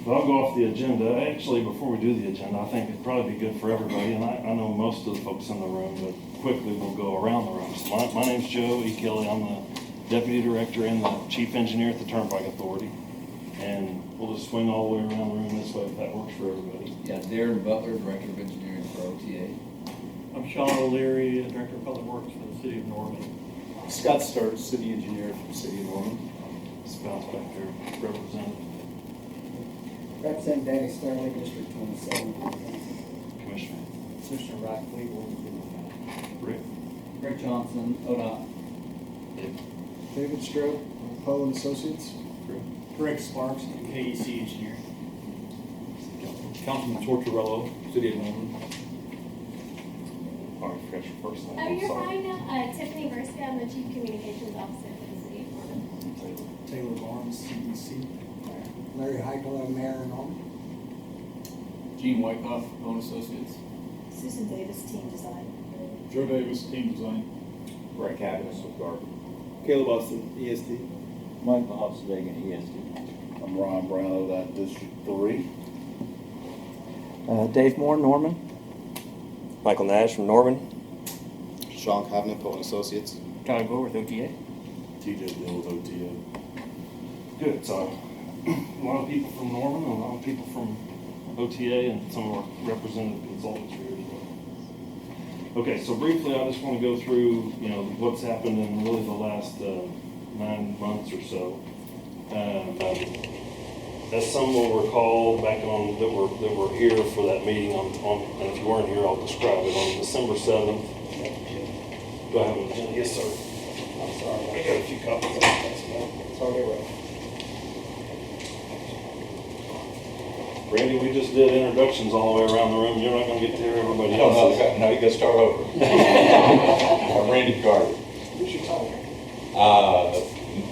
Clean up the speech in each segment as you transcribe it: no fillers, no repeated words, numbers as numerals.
But I'll go off the agenda. Actually, before we do the agenda, I think it'd probably be good for everybody, and I know most of the folks in the room, but quickly we'll go around the room. So my name's JoeEchelle. I'm the Deputy Director and the Chief Engineer at the Turnpike Authority. And we'll just swing all the way around the room this way if that works for everybody. Yeah, Darren Butler, Director of Engineering for OTA. I'm Sean O'Leary, Director of Public Works for the City of Norman. Scott Stark, City Engineer for the City of Norman. Spouse back there, representative, Representative Danny Sterling, District 27. Commissioner. Commissioner Rock Cleveland. Rick. Rick Johnson, ODOT. David Stroh, Poe and Associates. Greg Sparks, KEC Engineer. Councilman Tortorello, City of Norman. All right, forgot your first name. Oh, I'm you're sorry. fine now. Tiffany Verska, I'm the Chief Communications Officer for the City of Norman. Taylor Barnes, CEC. Larry Heichel, Mayor and Norman. Gene Wyckoff, Owen Associates. Susan Davis, Team Design. Joe Davis, Team Design. Brett Cabinet with Garber. Caleb Austin, ESD. Michael Hofstadter, ESD. I'm Ron Brown, ODOT District 3. Dave Moore, Norman. Michael Nash from Norman. Sean Covenant, Poe and Associates. Tyler Gore with OTA. TJ Dill with OTA. Good, so a lot of people from Norman, and a lot of people from OTA, and some of our representative consultants are here as well. Okay, so briefly, I just want to go through, what's happened in really the last 9 months or so. As some will recall, back on that were here for that meeting on, and if you weren't here, I'll describe it. On December 7th. Do I have an agenda? Yes, sir. I'm sorry. I got a few copies of that. Sorry, Ray. Randy, we just did introductions all the way around the room. You're not going to get to hear everybody else. No, you got to start over. I'm Randy Carter. Who's your title?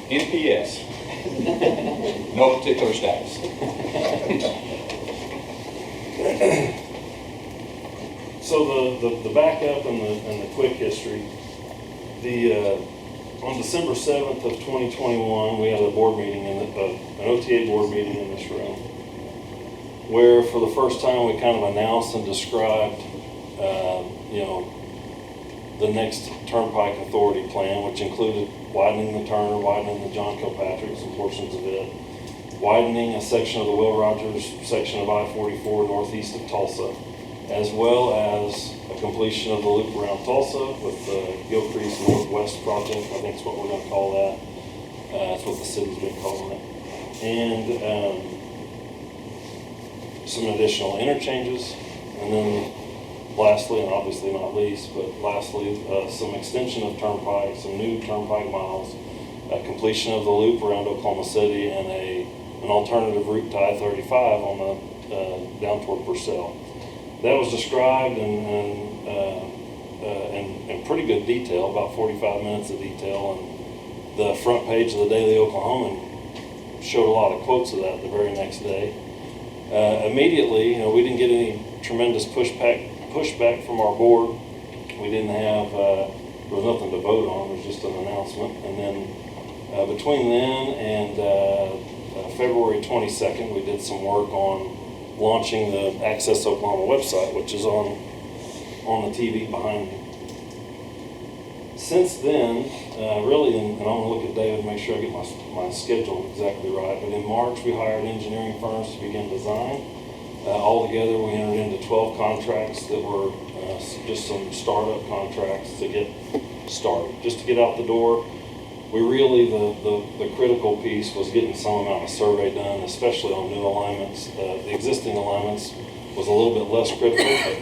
NPS. No particular status. So the backup and the quick history. On December 7th of 2021, we had a board meeting an OTA board meeting in this room, where for the first time we kind of announced and described, the next Turnpike Authority plan, which included widening the Turner, widening the John Kilpatrick, some portions of it, widening a section of the Will Rogers section of I-44 northeast of Tulsa, as well as a completion of the loop around Tulsa with the Gilcrease Northwest project. I think is what we're going to call that. That's what the city's been calling it. And some additional interchanges, and then lastly, and obviously not least, but lastly, some extension of Turnpike, some new Turnpike miles, completion of the loop around Oklahoma City, and an alternative route to I-35 on the down toward Purcell. That was described in pretty good detail, about 45 minutes of detail, and the front page of the Daily Oklahoman showed a lot of quotes of that the very next day. Immediately, we didn't get any tremendous pushback from our board. We didn't have, there was nothing to vote on, it was just an announcement. And then between then and February 22nd, we did some work on launching the Access Oklahoma website, which is on the TV behind me. Since then, really, and I'm going to look at David and make sure I get my schedule exactly right, but in March we hired engineering firms to begin design. Altogether we entered into 12 contracts that were just some startup contracts to get started, just to get out the door. We really, the critical piece was getting some amount of survey done, especially on new alignments. The existing alignments was a little bit less critical, but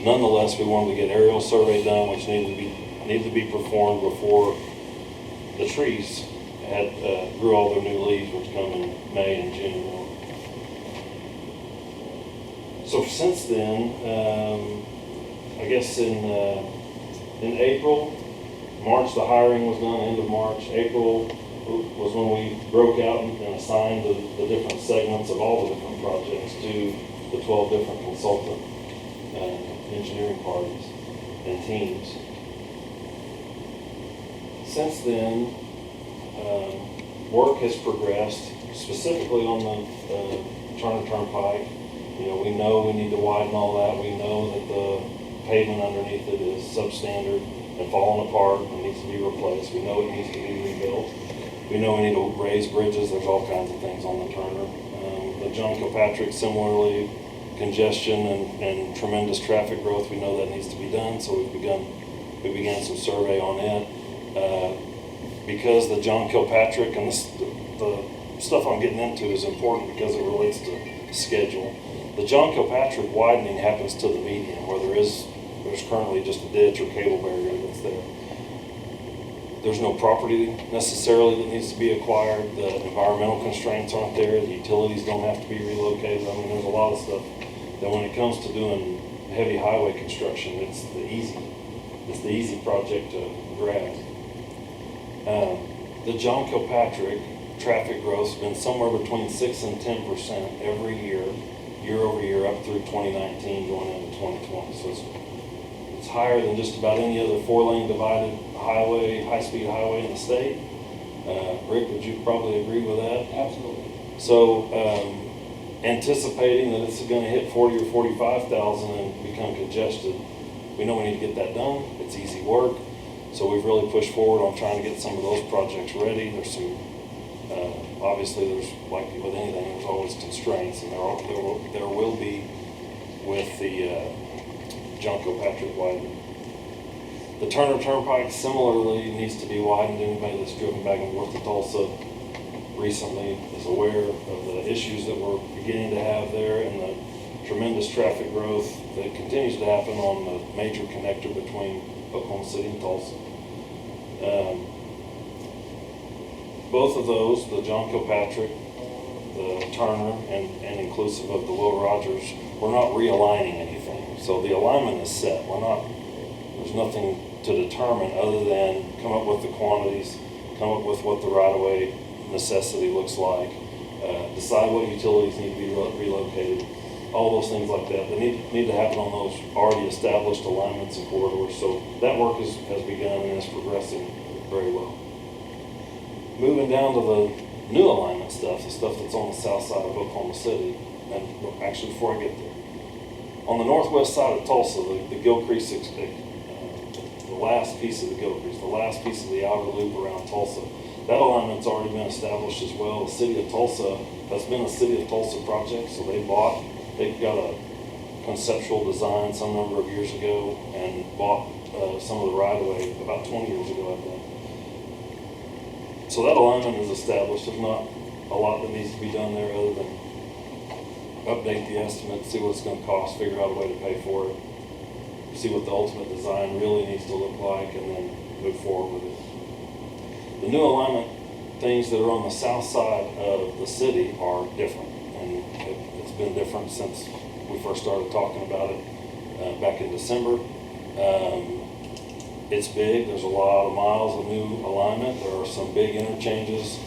nonetheless we wanted to get aerial survey done, which needed to be performed before the trees grew all their new leaves, which come in May and June. So since then, I guess in April, March the hiring was done, end of March. April was when we broke out and assigned the different segments of all the different projects to the 12 different consultant engineering parties and teams. Since then, work has progressed specifically on the Turner Turnpike. You know, we know we need to widen all that. We know that the pavement underneath it is substandard and falling apart and needs to be replaced. We know it needs to be rebuilt. We know we need to raise bridges. There's all kinds of things on the Turner. The John Kilpatrick, similarly, congestion and tremendous traffic growth. We know that needs to be done, so we began some survey on it. Because the John Kilpatrick and the stuff I'm getting into is important because it relates to schedule. The John Kilpatrick widening happens to the median where there's currently just a ditch or cable barrier that's there. There's no property necessarily that needs to be acquired. The environmental constraints aren't there. The utilities don't have to be relocated. I mean, there's a lot of stuff that when it comes to doing heavy highway construction, it's the easy project to grab. The John Kilpatrick traffic growth's been somewhere between 6 and 10% every year over year, up through 2019 going into 2020. So it's higher than just about any other 4-lane divided highway, high-speed highway in the state. Rick, would you probably agree with that? Absolutely. So anticipating that it's going to hit 40 or 45,000 and become congested, we know we need to get that done. It's easy work. So we've really pushed forward on trying to get some of those projects ready. There's some, obviously there's, like with anything, there's always constraints, and there will be with the John Kilpatrick widening. The Turner Turnpike similarly needs to be widened. Anybody that's driven back and forth to Tulsa recently is aware of the issues that we're beginning to have there and the tremendous traffic growth that continues to happen on the major connector between Oklahoma City and Tulsa. Both of those, the John Kilpatrick, the Turner, and inclusive of the Will Rogers, we're not realigning anything. So the alignment is set. There's nothing to determine other than come up with the quantities, come up with what the right-of-way necessity looks like, decide what utilities need to be relocated, all those things like that. They need to happen on those already established alignments and corridors. So that work has begun and is progressing very well. Moving down to the new alignment stuff, the stuff that's on the south side of Oklahoma City, and actually before I get there, on the northwest side of Tulsa, the Gilcrease, the last piece of the Gilcrease, the last piece of the outer loop around Tulsa, that alignment's already been established as well. The city of Tulsa, that's been a city of Tulsa project, so they got a conceptual design some number of years ago and bought some of the right-of-way about 20 years ago, I think. So that alignment is established. There's not a lot that needs to be done there other than update the estimate, see what it's going to cost, figure out a way to pay for it, see what the ultimate design really needs to look like, and then move forward with it. The new alignment things that are on the south side of the city are different, and it's been different since we first started talking about it back in December. It's big. There's a lot of miles of new alignment. There are some big interchanges,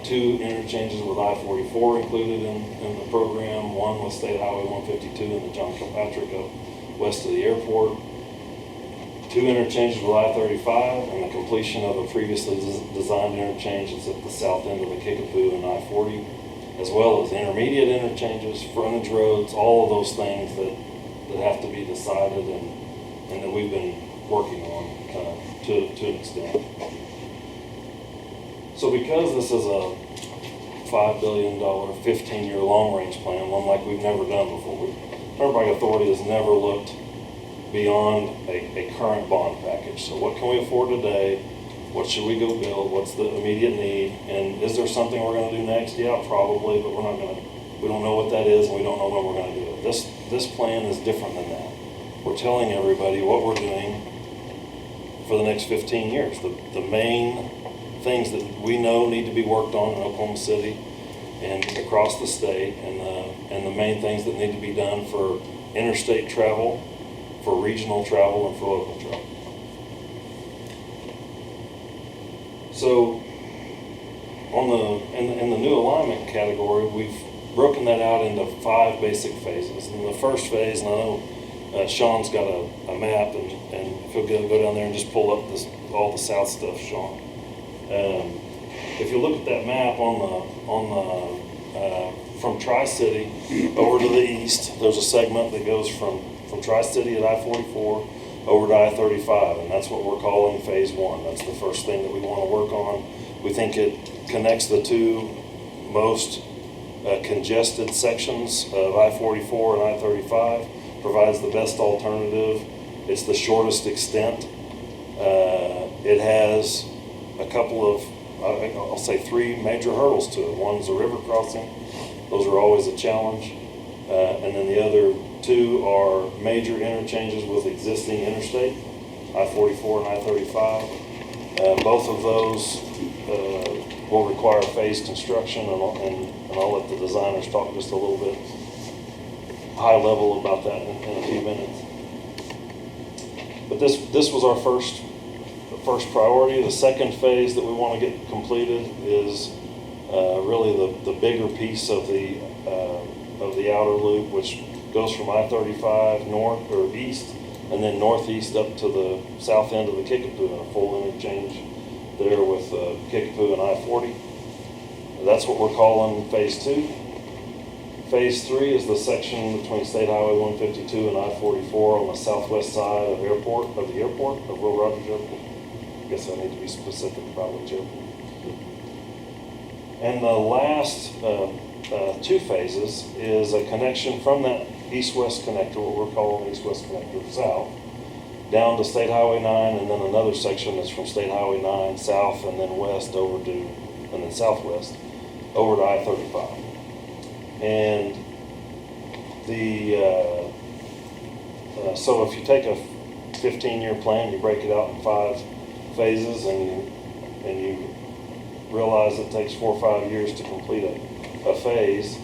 2 interchanges with I-44 included in the program, one with State Highway 152 and the John Kilpatrick up west of the airport, 2 interchanges with I-35, and the completion of a previously designed interchange that's at the south end of the Kickapoo and I-40, as well as intermediate interchanges, frontage roads, all of those things that have to be decided and that we've been working on to an extent. So because this is a $5 billion, 15-year long-range plan, one like we've never done before, Turnpike Authority has never looked beyond a current bond package. So what can we afford today? What should we go build? What's the immediate need? And is there something we're going to do next? Yeah, probably, but we don't know what that is, and we don't know when we're going to do it. This plan is different than that. We're telling everybody what we're doing for the next 15 years. The main things that we know need to be worked on in Oklahoma City and across the state, and the main things that need to be done for interstate travel, for regional travel, and for local travel. So in the new alignment category, we've broken that out into 5 basic phases. In the first phase, and I know Sean's got a map, and if he'll go down there and just pull up all the south stuff, Sean. If you look at that map on the from Tri-City over to the east, there's a segment that goes from Tri-City at I-44 over to I-35, and that's what we're calling Phase 1. That's the first thing that we want to work on. We think it connects the two most congested sections of I-44 and I-35, provides the best alternative. It's the shortest extent. It has a couple of, I'll say 3 major hurdles to it. One's a river crossing. Those are always a challenge. And then the other 2 are major interchanges with existing interstate, I-44 and I-35. Both of those will require phased construction, and I'll let the designers talk just a little bit high level about that in a few minutes. But this was our first priority. The second phase that we want to get completed is really the bigger piece of the outer loop, which goes from I-35 north or east, and then northeast up to the south end of the Kickapoo, and a full interchange there with Kickapoo and I-40. That's what we're calling Phase 2. Phase 3 is the section between State Highway 152 and I-44 on the southwest side of the airport, of Will Rogers Airport. I guess I need to be specific about which airport. And the last 2 phases is a connection from that east-west connector, what we're calling east-west connector south, down to State Highway 9, and then another section that's from State Highway 9 south and then west over to, and then southwest over to I-35. And so if you take a 15-year plan, you break it out in 5 phases, and you realize it takes 4 or 5 years to complete a phase.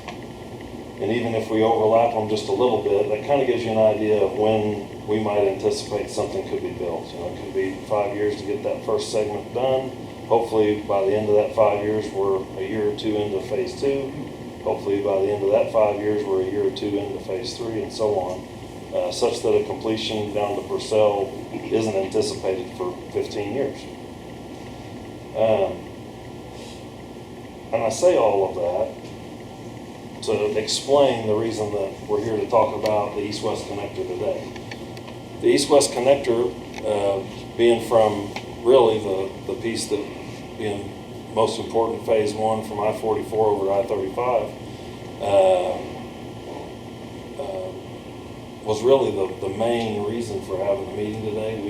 And even if we overlap them just a little bit, that kind of gives you an idea of when we might anticipate something could be built. You know, it could be 5 years to get that first segment done. Hopefully by the end of that 5 years, we're a year or 2 into Phase 2. Hopefully by the end of that 5 years, we're a year or 2 into Phase 3, and so on, such that a completion down to Purcell isn't anticipated for 15 years. And I say all of that to explain the reason that we're here to talk about the East-West Connector today. The East-West Connector, being from really the piece that being most important, Phase 1 from I-44 over to I-35, was really the main reason for having the meeting today.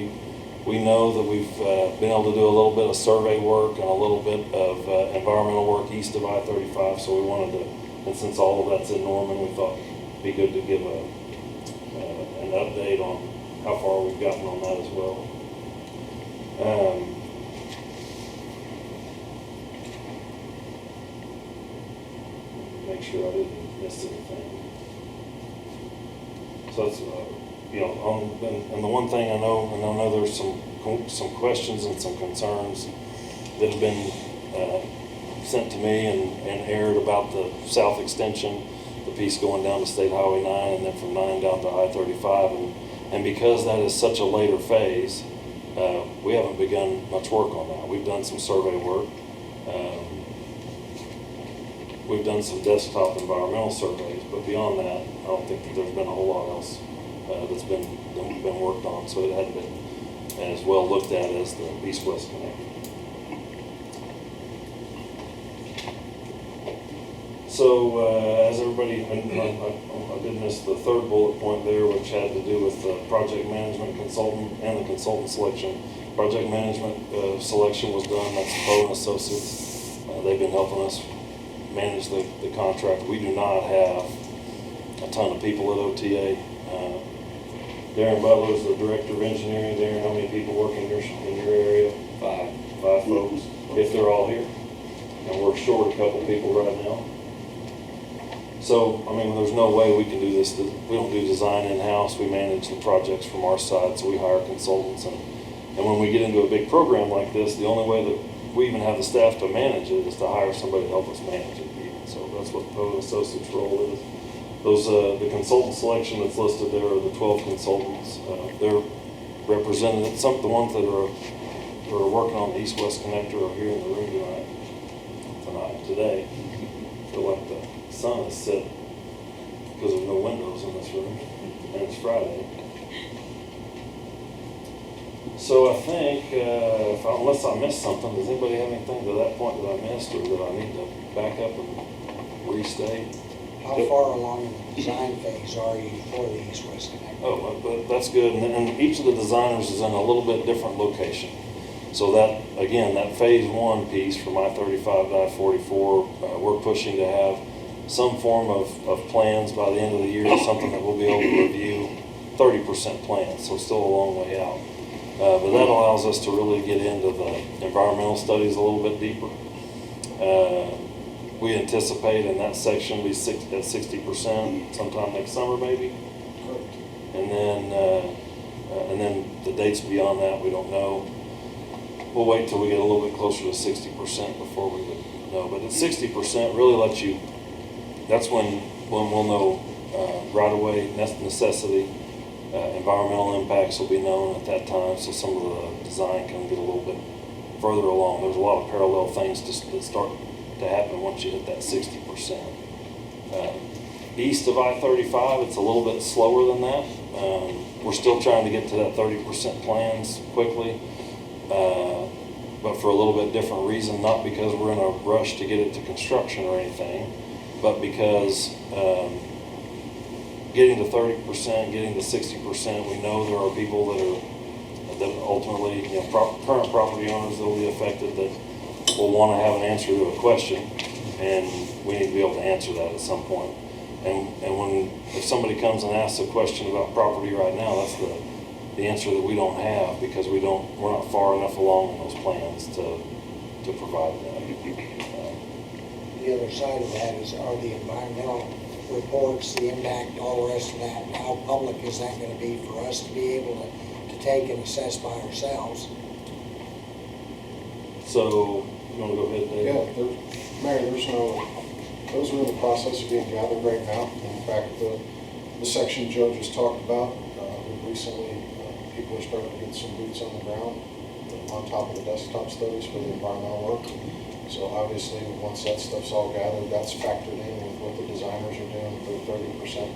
We know that we've been able to do a little bit of survey work and a little bit of environmental work east of I-35, so we wanted to, and since all of that's in Norman, we thought it'd be good to give an update on how far we've gotten on that as well. Make sure I didn't miss anything. So it's, you know, and the one thing I know, and I know there's some questions and some concerns that have been sent to me and aired about the south extension, the piece going down to State Highway 9 and then from 9 down to I-35. And because that is such a later phase, we haven't begun much work on that. We've done some survey work. We've done some desktop environmental surveys, but beyond that, I don't think that there's been a whole lot else that's been worked on, so it hadn't been as well looked at as the East-West Connector. So as everybody, I did miss the third bullet point there, which had to do with the project management consultant and the consultant selection. Project management selection was done. That's Poe and Associates. They've been helping us manage the contract. We do not have a ton of people at OTA. Darren Butler is the director of engineering. Darren, how many people work in your area? 5 folks, if they're all here. And we're short a couple people right now. So, I mean, there's no way we can do this. We don't do design in-house. We manage the projects from our side, so we hire consultants. And when we get into a big program like this, the only way that we even have the staff to manage it is to hire somebody to help us manage it. So that's what Poe and Associates' role is. Those, the consultant selection that's listed there are the 12 consultants. They're represented, some of the ones that are working on the East-West Connector are here in the room today. I feel like the sun is set because there's no windows in this room, and it's Friday. So I think, unless I missed something, does anybody have anything to that point that I missed, or that I need to back up and restate? How far along in the design phase are you for the east-west connector? Oh, but that's good, and each of the designers is in a little bit different location. So that, again, that phase one piece from I-35 to I-44, we're pushing to have some form of plans by the end of the year, something that we'll be able to review, 30% plans, so still a long way out. But that allows us to really get into the environmental studies a little bit deeper. We anticipate in that section be at 60% sometime next summer, maybe. And then the dates beyond that, we don't know. We'll wait till we get a little bit closer to 60% before we would know. But at 60% really lets you, that's when we'll know right-of-way necessity, environmental impacts will be known at that time, so some of the design can get a little bit further along. There's a lot of parallel things that start to happen once you hit that 60%. East of I-35, it's a little bit slower than that. We're still trying to get to that 30% plans quickly, but for a little bit different reason, not because we're in a rush to get it to construction or anything, but because getting to 30%, getting to 60%, we know there are people that ultimately, current property owners that will be affected that will want to have an answer to a question, and we need to be able to answer that at some point. And if somebody comes and asks a question about property right now, that's the answer that we don't have, because we're not far enough along in those plans to provide that. The other side of that are the environmental reports, the impact, all the rest of that. How public is that going to be for us to be able to take and assess by ourselves? So, you want to go ahead, Dave? Yeah, Mayor, those are in the process of being gathered right now. In fact, the section Joe just talked about, recently, people are starting to get some boots on the ground on top of the desktop studies for the environmental work. So obviously, once that stuff's all gathered, that's factored in with what the designers are doing for 30%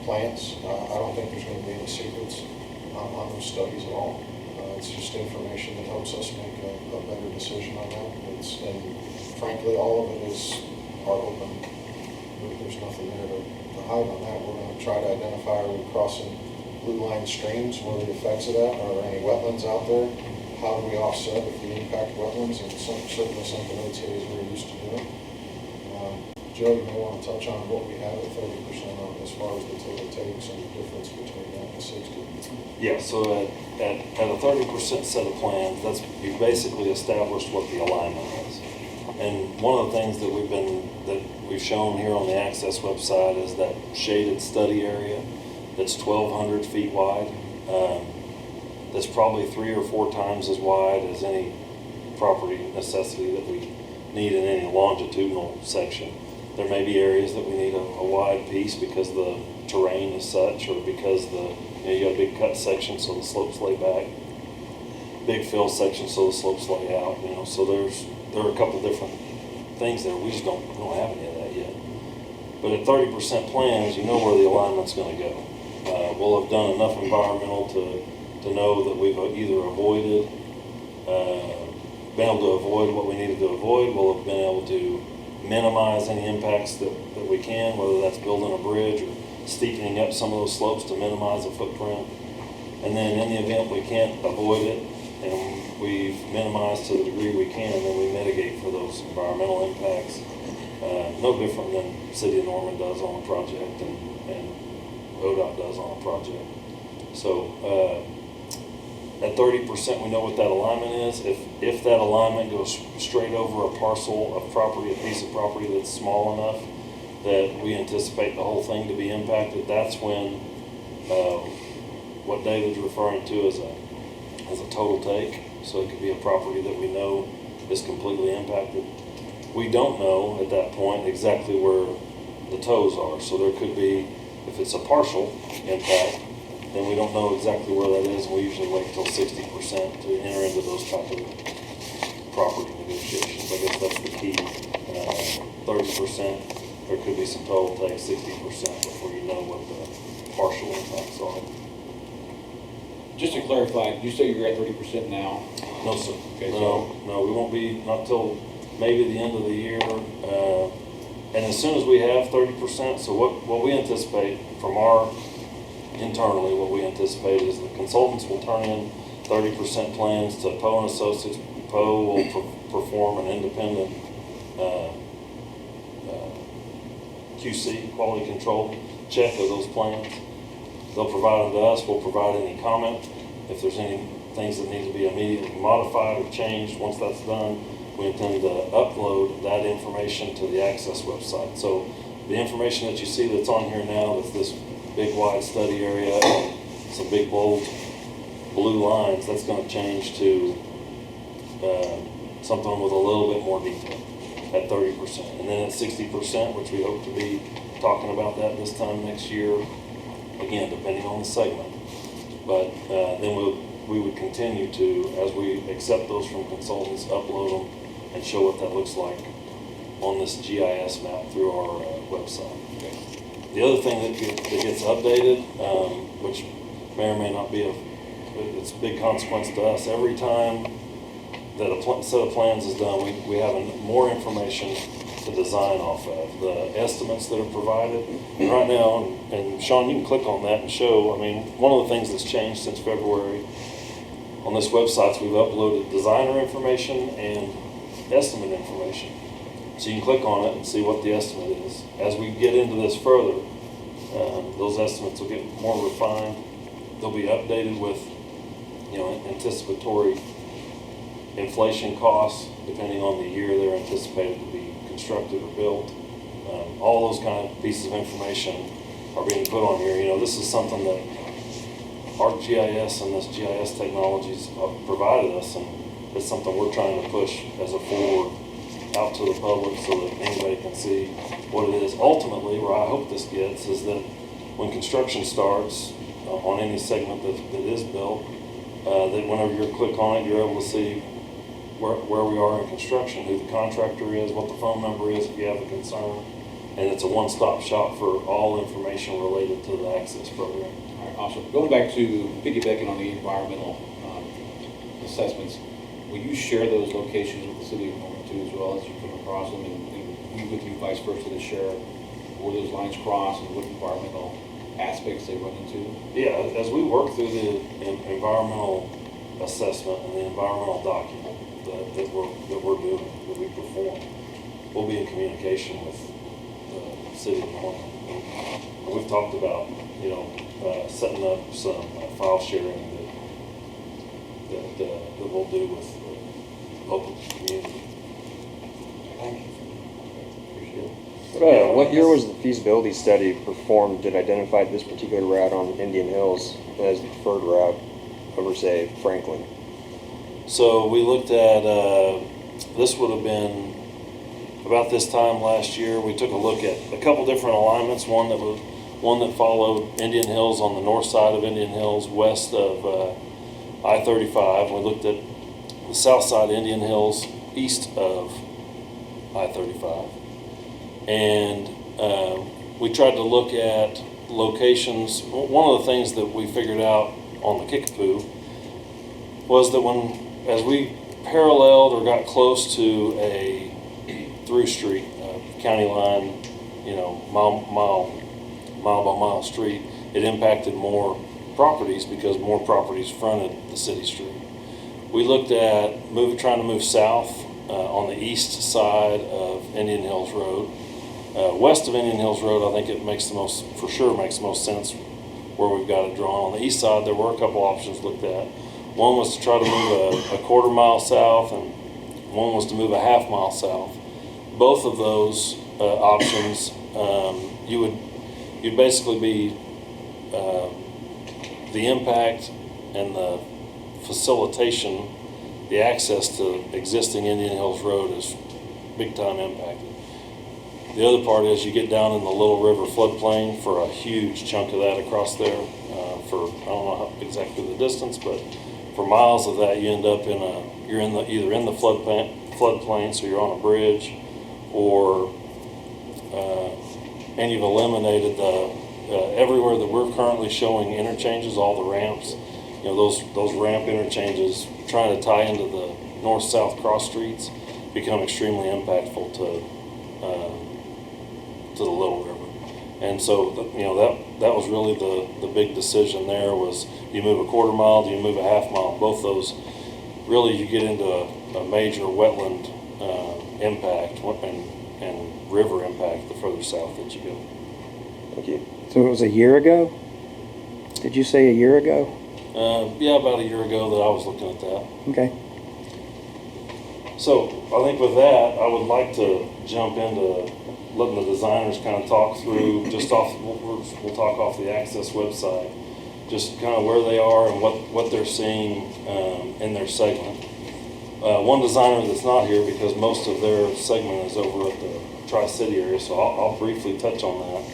plants. I don't think there's going to be any secrets on those studies at all. It's just information that helps us make a better decision on that. And frankly, all of it are open. There's nothing there to hide on that. We're going to try to identify, are we crossing blue line streams, what are the effects of that? Are there any wetlands out there? How do we offset if we impact wetlands? And certainly something OTA is very used to doing. Joe, you may want to touch on what we have at 30% on as far as the total takes and the difference between that and 60. Yeah, so at a 30% set of plans, you've basically established what the alignment is. And one of the things that we've shown here on the Access website is that shaded study area that's 1,200 feet wide. That's probably 3 or 4 times as wide as any property necessity that we need in any longitudinal section. There may be areas that we need a wide piece because the terrain is such, or because you got a big cut section so the slopes lay back, big fill section so the slopes lay out. So there are a couple different things there. We just don't have any of that yet. But at 30% plans, you know where the alignment's going to go. We'll have done enough environmental to know that we've either been able to avoid what we needed to avoid. We'll have been able to minimize any impacts that we can, whether that's building a bridge or steepening up some of those slopes to minimize the footprint. And then in the event we can't avoid it and we've minimized to the degree we can, then we mitigate for those environmental impacts. No different than City of Norman does on a project and ODOT does on a project. So at 30%, we know what that alignment is. If that alignment goes straight over a parcel of property, a piece of property that's small enough that we anticipate the whole thing to be impacted, that's when what David's referring to as a total take. So it could be a property that we know is completely impacted. We don't know at that point exactly where the toes are. So there could be, if it's a partial impact, then we don't know exactly where that is, and we usually wait until 60% to enter into those type of property negotiations. I guess that's the key. 30%, there could be some total take 60% before you know what the partial impacts are. Just to clarify, did you say you're at 30% now? No, sir. Okay, No, we won't be, not till maybe the end of the year. And as soon as we have 30%, so what we anticipate from internally, what we anticipate is the consultants will turn in 30% plans to Poe and Associates. Poe will perform an independent QC, quality control check of those plans. They'll provide them to us. We'll provide any comment. If there's any things that need to be immediately modified or changed, once that's done, we intend to upload that information to the Access website. So the information that you see that's on here now, that's this big wide study area, some big bold blue lines, that's going to change to something with a little bit more detail at 30%. And then at 60%, which we hope to be talking about that this time next year, again, depending on the segment. But then we would continue to, as we accept those from consultants, upload them and show what that looks like on this GIS map through our website. The other thing that gets updated, which may or may not be it's a big consequence to us, every time that a set of plans is done, we have more information to design off of. The estimates that are provided. And right now, and Sean, you can click on that and show, I mean, one of the things that's changed since February on this website is we've uploaded designer information and estimate information. So you can click on it and see what the estimate is. As we get into this further, those estimates will get more refined. They'll be updated with, anticipatory inflation costs, depending on the year they're anticipated to be constructed or built. All those kind of pieces of information are being put on here. This is something that our GIS and this GIS technologies provided us, and it's something we're trying to push as a forward out to the public so that anybody can see what it is. Ultimately, where I hope this gets is that when construction starts on any segment that is built, that whenever you click on it, you're able to see where we are in construction, who the contractor is, what the phone number is if you have a concern, and it's a one-stop shop for all information related to the Access program. All right, awesome. Going back to piggybacking on the environmental assessments, will you share those locations with the city of Norman too, as well as you come across them, and we with you vice versa to share where those lines cross and what environmental aspects they run into? Yeah, as we work through the environmental assessment and the environmental document that we're doing, that we perform, we'll be in communication with the city of Norman. And we've talked about, setting up some file sharing that we'll do with the local community. Thank you. Appreciate it. What year was the feasibility study performed that identified this particular route on Indian Hills as the preferred route over, say, Franklin? So we looked at, this would have been about this time last year. We took a look at a couple different alignments. One that followed Indian Hills on the north side of Indian Hills, west of I-35. We looked at the south side of Indian Hills, east of I-35. And we tried to look at locations. One of the things that we figured out on the Kickapoo was that as we paralleled or got close to a through street, county line, mile by mile street, it impacted more properties because more properties fronted the city street. We looked at trying to move south on the east side of Indian Hills Road. West of Indian Hills Road, I think it makes the most sense where we've got it drawn. On the east side, there were a couple options looked at. One was to try to move a quarter mile south, and one was to move a half mile south. Both of those options, you'd basically be the impact and the facilitation, the access to existing Indian Hills Road is big time impacted. The other part is you get down in the Little River floodplain for a huge chunk of that across there for, I don't know exactly the distance, but for miles of that you end up you're either in the floodplain, so you're on a bridge, or and you've eliminated everywhere that we're currently showing interchanges, all the ramps, those ramp interchanges, trying to tie into the north-south cross streets become extremely impactful to the Little River. And so, that was really the big decision there was, do you move a quarter mile, do you move a half mile? Both those, really you get into a major wetland impact and river impact the further south that you go. Thank you. So it was a year ago? Did you say a year ago? Yeah, about a year ago that I was looking at that. Okay. So I think with that, I would like to jump into letting the designers kind of talk through, we'll talk off the Access website, just kind of where they are and what they're seeing in their segment. One designer that's not here because most of their segment is over at the Tri-City area, so I'll briefly touch on that.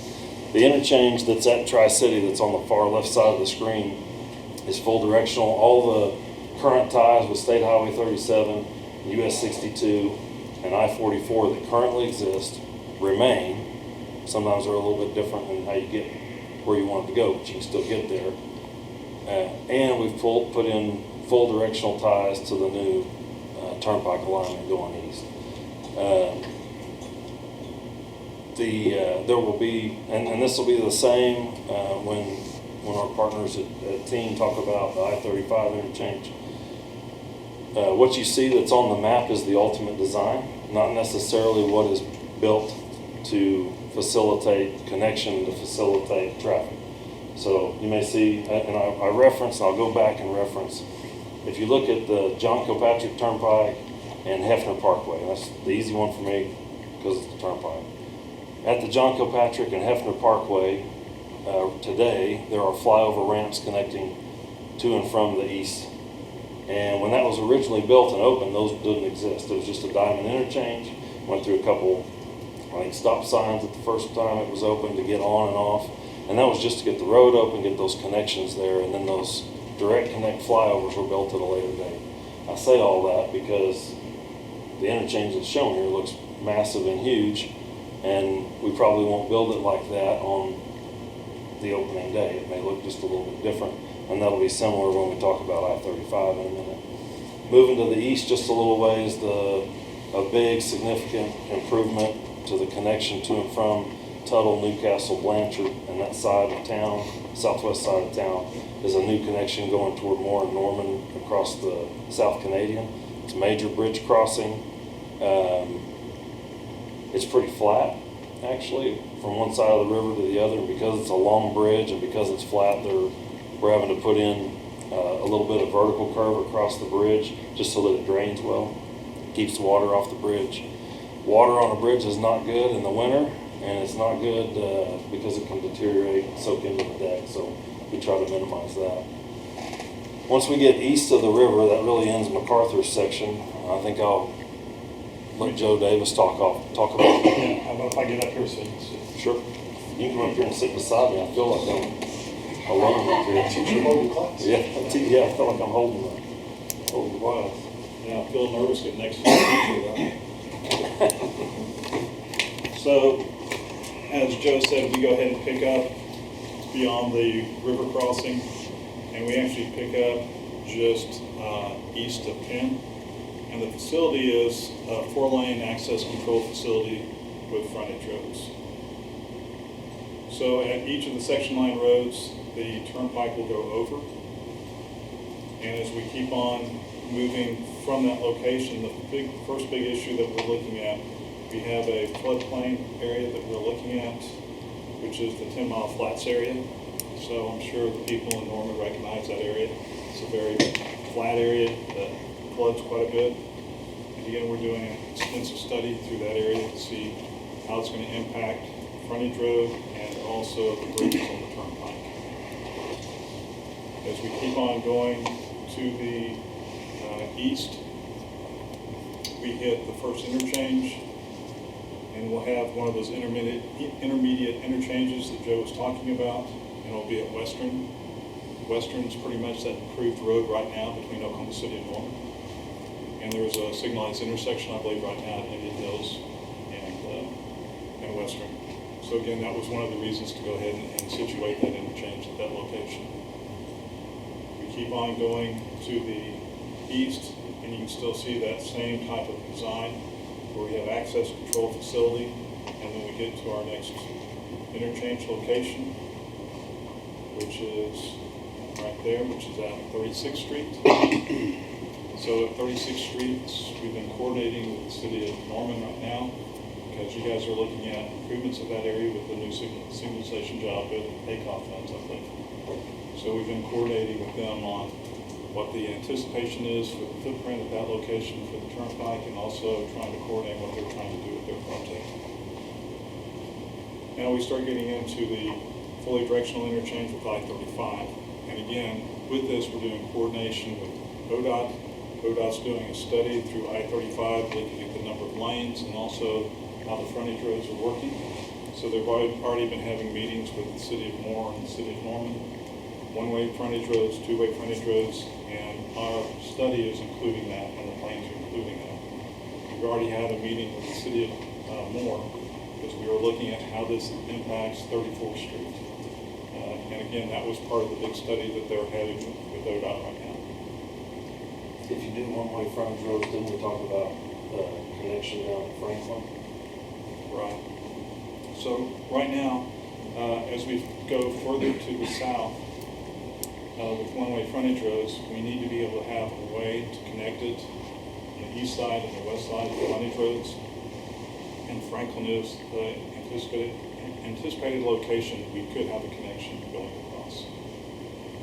The interchange that's at Tri-City that's on the far left side of the screen is full directional. All the current ties with State Highway 37, US 62, and I-44 that currently exist remain. Sometimes they're a little bit different in how you get where you want it to go, but you can still get there. And we've put in full directional ties to the new Turnpike alignment going east. There will be, and this will be the same when our partners at Team talk about the I-35 interchange. What you see that's on the map is the ultimate design, not necessarily what is built to facilitate connection, to facilitate traffic. So you may see, and I reference, and I'll go back and reference, if you look at the John Kilpatrick Turnpike and Hefner Parkway, that's the easy one for me because it's the Turnpike. At the John Kilpatrick and Hefner Parkway, today, there are flyover ramps connecting to and from the east. And when that was originally built and opened, those didn't exist. It was just a diamond interchange. Went through a couple, I think, stop signs at the first time it was open to get on and off. And that was just to get the road open, get those connections there, and then those direct connect flyovers were built at a later date. I say all that because the interchange that's shown here looks massive and huge, and we probably won't build it like that on the opening day. It may look just a little bit different, and that'll be similar when we talk about I-35 in a minute. Moving to the east just a little ways, a big significant improvement to the connection to and from Tuttle, Newcastle, Blanchard, and that side of town, southwest side of town, is a new connection going toward Moore and Norman across the South Canadian. It's a major bridge crossing. It's pretty flat, actually, from one side of the river to the other. And because it's a long bridge and because it's flat, we're having to put in a little bit of vertical curve across the bridge just so that it drains well, keeps the water off the bridge. Water on a bridge is not good in the winter, and it's not good because it can deteriorate and soak into the deck, so we try to minimize that. Once we get east of the river, that really ends MacArthur's section. I think I'll let Joe Davis talk about it. Yeah, how about if I get up here so you can see? Sure. You can come up here and sit beside me. I feel like I'm alone up here. Teacher holding class. Yeah, I feel like I'm holding the class. Yeah, I feel nervous getting next to the teacher though. So, as Joe said, we go ahead and pick up beyond the river crossing, and we actually pick up just east of Penn. And the facility is a 4-lane access control facility with frontage roads. So at each of the section line roads, the turnpike will go over. And as we keep on moving from that location, the first big issue that we're looking at, we have a floodplain area that we're looking at, which is the 10-mile flats area. So I'm sure the people in Norman recognize that area. It's a very flat area that floods quite a bit. And again, we're doing an extensive study through that area to see how it's going to impact frontage road and also the bridges on the turnpike. As we keep on going to the east, we hit the first interchange, and we'll have one of those intermediate interchanges that Joe was talking about, and it'll be at Western. Western's pretty much that improved road right now between Oklahoma City and Norman. And there's a signalized intersection, I believe, right now at Indian Hills and and Western. So again, that was one of the reasons to go ahead and situate that interchange at that location. We keep on going to the east, and you can still see that same type of design where we have access control facility, and then we get to our next interchange location, which is right there, which is at 36th Street. So at 36th Street, we've been coordinating with the city of Norman right now, because you guys are looking at improvements of that area with the new signalization job with takeoff funds, I think. So we've been coordinating with them on what the anticipation is for the footprint at that location for the Turnpike, and also trying to coordinate what they're trying to do with their project. Now we start getting into the fully directional interchange with I-35. And again, with this, we're doing coordination with ODOT. ODOT's doing a study through I-35, looking at the number of lanes and also how the frontage roads are working. So they've already been having meetings with the city of Moore and the city of Norman. One-way frontage roads, two-way frontage roads, and our study is including that, and the plans are including that. We've already had a meeting with the city of Moore, because we were looking at how this impacts 34th Street. And again, that was part of the big study that they're having with ODOT right now. If you do one-way frontage roads, didn't we talk about connection down to Franklin? Right. So right now, as we go further to the south with one-way frontage roads, we need to be able to have a way to connect it on the east side and the west side of the frontage roads. And Franklin is the anticipated location we could have a connection going across.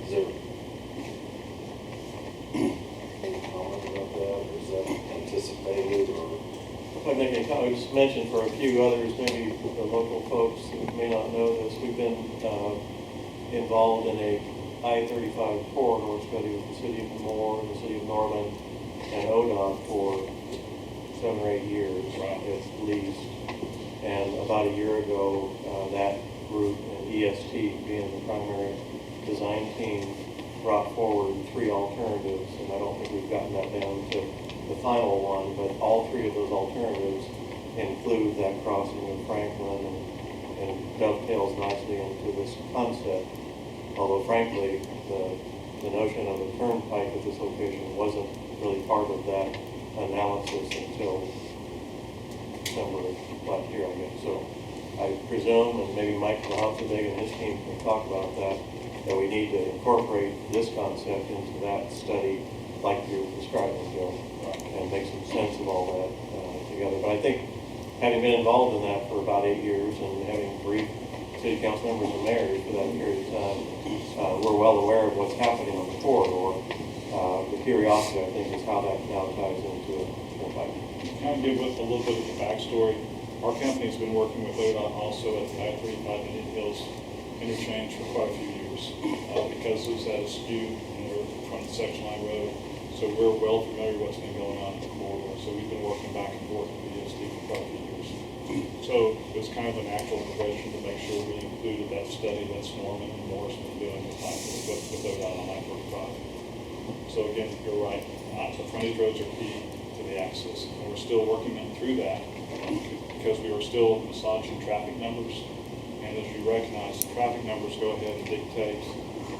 Is there any comment about that, or is that anticipated, or? I think I just mentioned for a few others, maybe the local folks who may not know this, we've been involved in a I-35 corridor study with the city of Moore, the city of Norman, and ODOT for 7 or 8 years at least. And about a year ago, that group and EST, being the primary design team, brought forward 3 alternatives, and I don't think we've gotten that down to the final one, but all 3 of those alternatives include that crossing of Franklin and dovetails nicely into this concept. Although frankly, the notion of a turnpike at this location wasn't really part of that analysis until December last year, I guess. So I presume, and maybe Mike Mahopsabeg and his team can talk about that we need to incorporate this concept into that study like you're describing, Joe, and make some sense of all that together. But I think having been involved in that for about 8 years and having briefed city council members and mayors for that period of time, we're well aware of what's happening on the corridor. The curiosity, I think, is how that now ties into it. Kind of give a little bit of the backstory. Our company's been working with ODOT also at the I-35 Indian Hills interchange for quite a few years because it was at a skew from the section line road. So we're well familiar with what's been going on in the corridor. So we've been working back and forth with the ESD for quite a few years. So it was kind of a natural progression to make sure we included that study that's Norman and Morris been doing with ODOT on I-35. So again, you're right. The frontage roads are key to the access, and we're still working them through that because we are still massaging traffic numbers. And as you recognize, the traffic numbers go ahead and dictate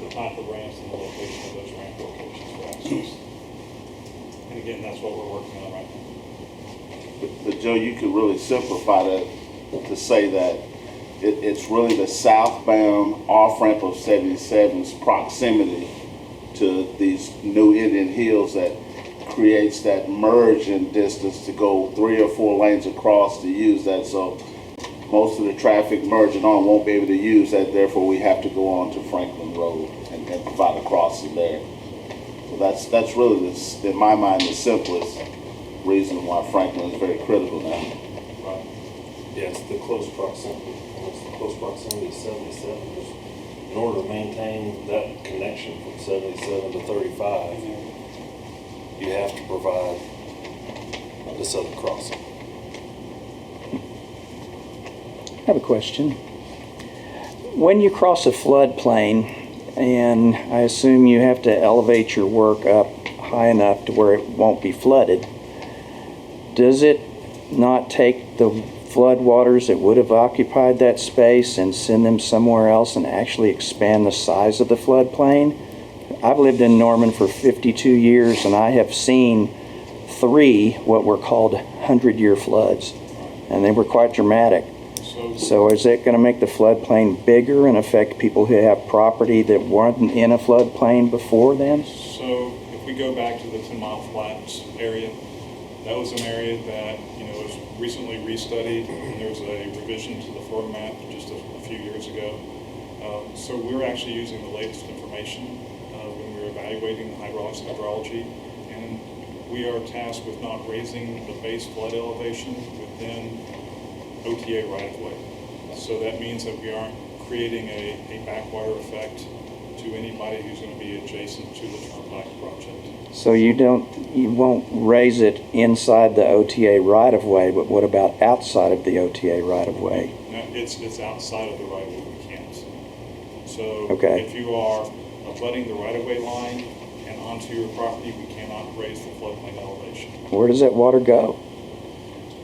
the type of ramps and the location of those ramp locations for access. And again, that's what we're working on right now. But Joe, you could really simplify that to say that it's really the southbound off-ramp of 77's proximity to these new Indian Hills that creates that merging distance to go 3 or 4 lanes across to use that. So most of the traffic merging on won't be able to use that. Therefore, we have to go on to Franklin Road and provide a crossing there. So that's really, in my mind, the simplest reason why Franklin is very critical now. Right. Yeah, it's the close proximity. It's the close proximity to 77. In order to maintain that connection from 77 to 35, you have to provide this other crossing. I have a question. When you cross a floodplain, and I assume you have to elevate your work up high enough to where it won't be flooded, does it not take the floodwaters that would have occupied that space and send them somewhere else and actually expand the size of the floodplain? I've lived in Norman for 52 years and I have seen 3 what were called 100-year floods, and they were quite dramatic. So is it going to make the floodplain bigger and affect people who have property that weren't in a floodplain before then? So if we go back to the 10 Mile Flats area, that was an area that, was recently restudied, and there was a revision to the floor map just a few years ago. So we're actually using the latest information when we're evaluating the hydrology, and we are tasked with not raising the base flood elevation within OTA right-of-way. So that means that we aren't creating a backwater effect to anybody who's going to be adjacent to the Turnpike project. So you won't raise it inside the OTA right-of-way, but what about outside of the OTA right-of-way? No, it's outside of the right-of-way, we can't. So Okay. if you are abutting the right-of-way line and onto your property, we cannot raise the floodplain elevation. Where does that water go?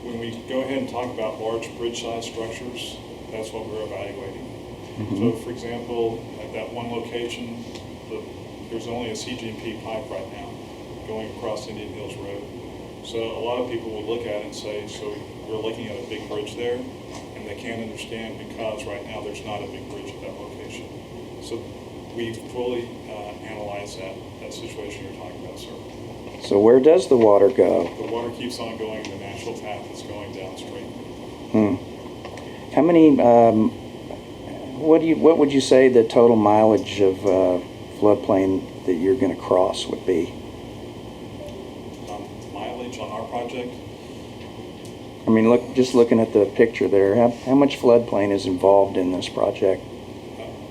When we go ahead and talk about large bridge-sized structures, that's what we're evaluating. So, for example, at that one location, there's only a CGMP pipe right now going across Indian Hills Road. So a lot of people will look at it and say, so we're looking at a big bridge there, and they can't understand because right now there's not a big bridge at that location. So we fully analyze that situation you're talking about, sir. So where does the water go? The water keeps on going in the natural path that's going downstream. How many, what would you say the total mileage of floodplain that you're going to cross would be? Mileage on our project, I mean, just looking at the picture there, how much floodplain is involved in this project?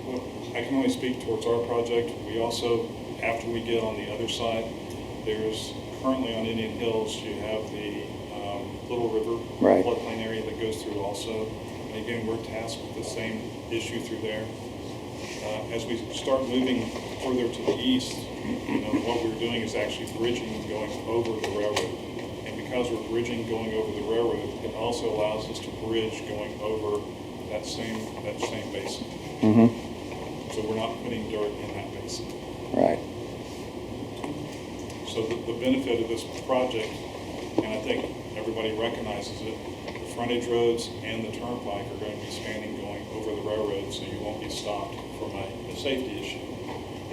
well, I can only speak towards our project. We also, after we get on the other side, there's currently on Indian Hills, you have the Little River Right. floodplain area that goes through also. And again, we're tasked with the same issue through there. As we start moving further to the east, what we're doing is actually bridging and going over the railroad. And because we're bridging going over the railroad, it also allows us to bridge going over that same basin. So we're not putting dirt in that basin. Right. So the benefit of this project, and I think everybody recognizes it, the frontage roads and the turnpike are going to be spanning going over the railroad, so you won't be stopped from a safety issue.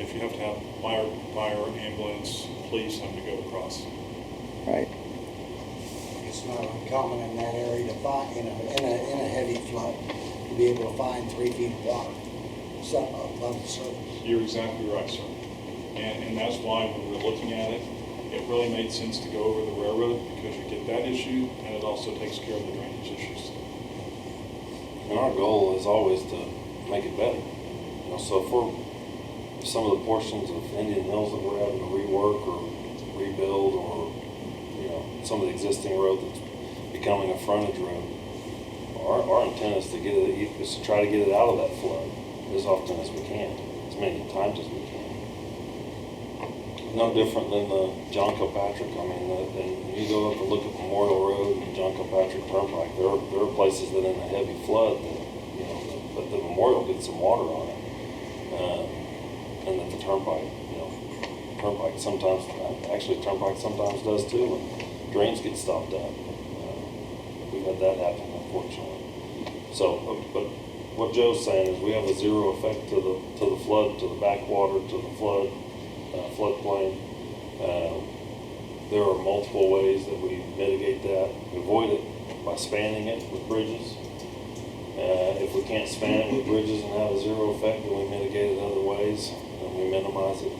If you have to have fire, ambulance, police having to go across. Right. It's not uncommon in that area to find, in a heavy flood, to be able to find 3 feet of water above the surface. You're exactly right, sir. And that's why when we're looking at it, it really made sense to go over the railroad because you get that issue and it also takes care of the drainage issues. And our goal is always to make it better. So if some of the portions of Indian Hills that we're having to rework or rebuild, or some of the existing road that's becoming a frontage road, our intent is to try to get it out of that flood as often as we can, as many times as we can. No different than the John Kilpatrick. I mean, when you go up and look at Memorial Road and John Kilpatrick Turnpike, there are places that in a heavy flood, but the Memorial gets some water on it, and that the Turnpike sometimes does too, when drains get stopped up. We've had that happen, unfortunately. So, but what Joe's saying is we have a zero effect to the flood, to the backwater, to the floodplain. There are multiple ways that we mitigate that. We avoid it by spanning it with bridges. If we can't span it with bridges and have a zero effect, then we mitigate it other ways, and we minimize it.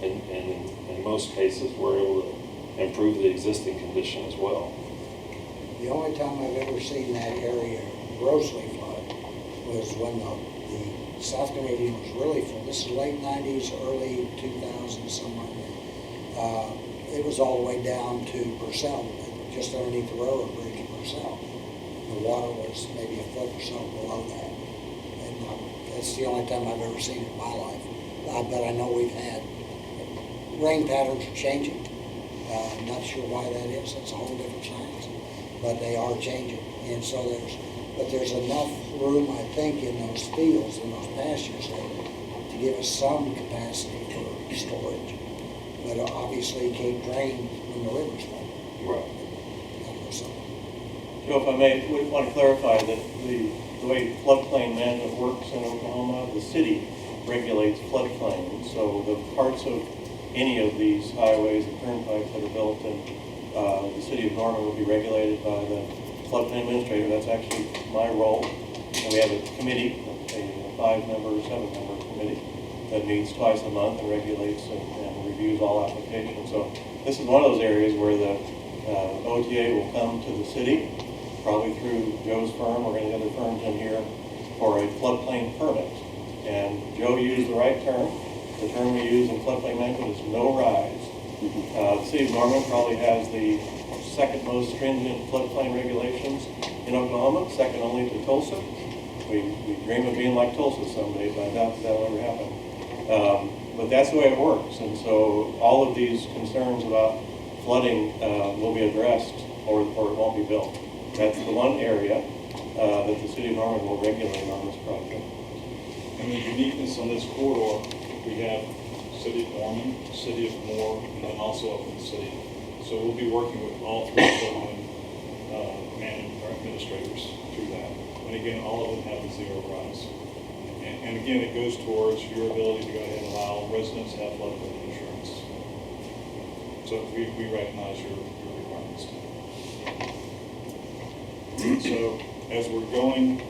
And in most cases, we're able to improve the existing condition as well. The only time I've ever seen that area grossly flood was when the South Canadian was really full. This is late 90s, early 2000s, somewhere in there. It was all the way down to Purcell, just underneath the railroad bridge in Purcell. The water was maybe a foot or so below that. And that's the only time I've ever seen it in my life. But I know we've had, rain patterns are changing. I'm not sure why that is, that's a whole different science, but they are changing. And so there's enough room, I think, in those fields, in those pastures there, to give us some capacity for storage. But obviously, you can't drain when the river's full. Right. Joe, if I may, we want to clarify that the way floodplain management works in Oklahoma, the city regulates floodplains. So the parts of any of these highways and turnpikes that are built in the city of Norman will be regulated by the floodplain administrator. That's actually my role. And we have a committee, a 5-member, 7-member committee that meets twice a month and regulates and reviews all applications. So this is one of those areas where the OTA will come to the city, probably through Joe's firm or any other firms in here, for a floodplain permit. And Joe used the right term. The term we use in floodplain management is no rise. The city of Norman probably has the second most stringent floodplain regulations in Oklahoma, second only to Tulsa. We dream of being like Tulsa someday, but I doubt that'll ever happen. But that's the way it works. And so all of these concerns about flooding will be addressed or it won't be built. That's the one area that the city of Norman will regulate on this project. And the uniqueness on this corridor, we have City of Norman, City of Moore, and then also up in the city. So we'll be working with all 3 floodplain administrators through that. And again, all of them have the zero rise. And again, it goes towards your ability to go ahead and allow residents to have floodplain insurance. So we recognize your requirements. So as we're going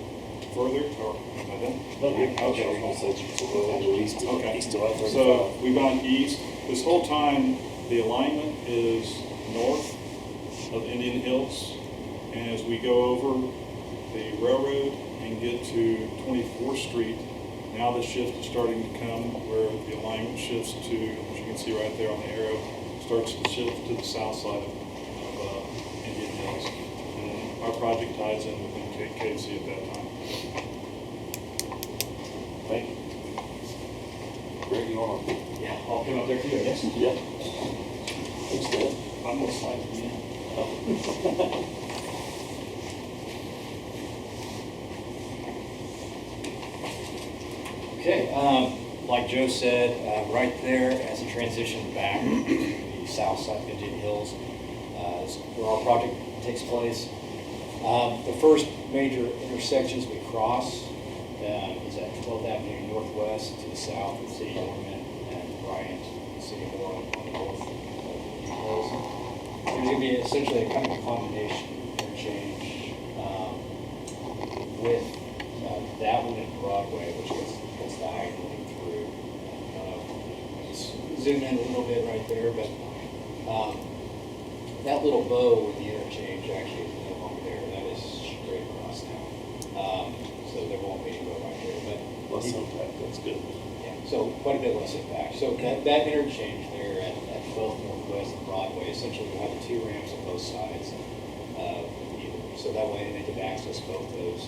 further, or am I done? Okay, so we've gone east. This whole time, the alignment is north of Indian Hills. And as we go over the railroad and get to 24th Street, now the shift is starting to come where the alignment shifts to, as you can see right there on the arrow, starts to shift to the south side of Indian Hills. And our project ties in within KC at that time. Thank you. Greg, you want to? Yeah, I'll come up there too, I guess. Yeah. Thanks, Dad. I'm most likely, yeah. Okay, like Joe said, right there as you transition back to the south side of Indian Hills, is where our project takes place. The first major intersections we cross is at 12th Avenue Northwest to the south of the city of Norman and Bryant, the city of Warren on the north of Indian Hills. There's going to be essentially a kind of a combination interchange with that one in Broadway, which gets diagonally through. Zoom in a little bit right there, but that little bow with the interchange actually is no longer there. That is straight across now. So there won't be any bow right there. But Less impact, that's good. yeah, so quite a bit less impact. So that interchange there at 12th Northwest and Broadway, essentially we'll have the 2 ramps on both sides of either. So that way they can access both those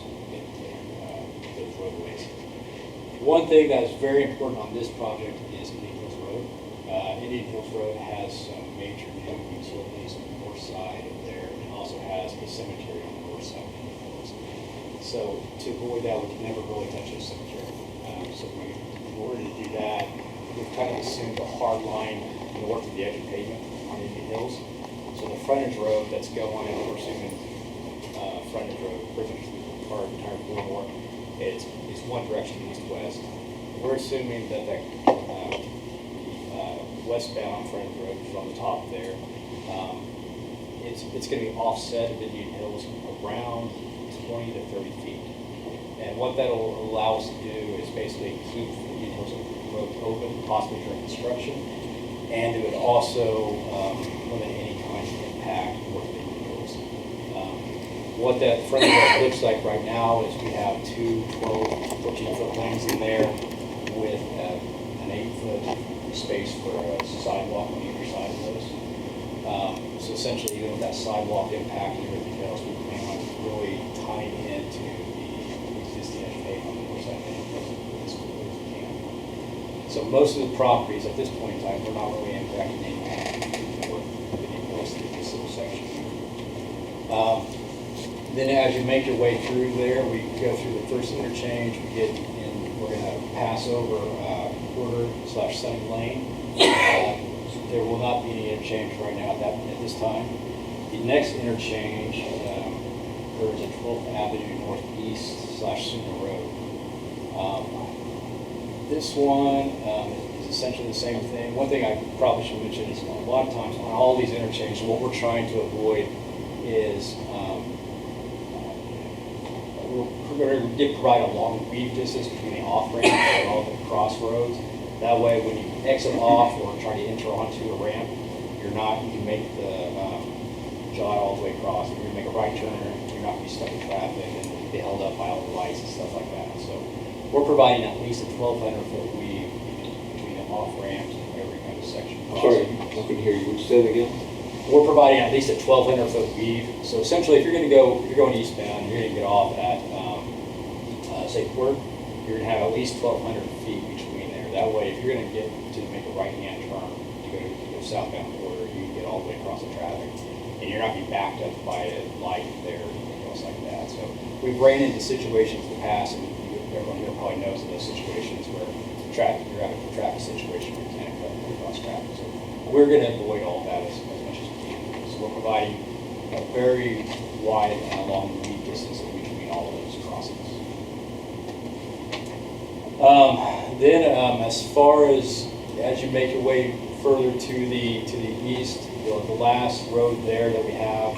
roadways. One thing that is very important on this project is Indian Hills Road. Indian Hills Road has some major new utilities on the north side there, and also has the cemetery on the north side of Indian Hills. So to avoid that, we can never really touch a cemetery. So in order to do that, we've kind of assumed a hard line north of the edge of pavement on Indian Hills. So the frontage road that's going, and we're assuming frontage road pretty much our entire corridor, it's one direction east-west. We're assuming that westbound frontage road, which is on the top there, it's going to be offset at Indian Hills around 20 to 30 feet. And what that'll allow us to do is basically keep Indian Hills Road open, possibly during construction, and it would also limit any kind of impact north of Indian Hills. What that frontage road looks like right now is we have 2 12, 14-foot lanes in there with an 8-foot space for a sidewalk on either side of those. So essentially, even with that sidewalk impact and everything else, we plan on really tying into the existing edge pavement on the north side of Indian Hills as quickly as we can. So most of the properties at this point in time, we're not really impacting any north. Then as you make your way through there, we go through the first interchange, we get in, we're gonna pass over quarter/center lane. There will not be any interchange right now at this time. The next interchange occurs at 12th Avenue Northeast/Sooner Road. This one is essentially the same thing. One thing I probably should mention is a lot of times on all these interchanges, what we're trying to avoid is we're going to provide a long weave distance between the off-ramp and all the crossroads. That way, when you exit off or try to enter onto a ramp, you can make the jog all the way across. If you're going to make a right turn, you're not going to be stuck in traffic and be held up by all the lights and stuff like that. So we're providing at least a 1,200-foot weave between the off-ramps and every kind of section. Sorry, I couldn't hear you. Would you say that again? We're providing at least a 1,200-foot weave. So essentially, if you're going eastbound, you're going to get off at say Court, you're going to have at least 1,200 feet between there. That way, if you're going to get to make a right-hand turn to go southbound Quarter, you can get all the way across the traffic, and you're not going to be backed up by a light there or anything else like that. So we've ran into situations in the past, and everyone here probably knows of those situations where you're having a traffic situation where you can't cut across traffic. So we're going to avoid all that as much as we can. So we're providing a very wide and long lead distance in between all of those crossings. As far as you make your way further to the east, the last road there that we have,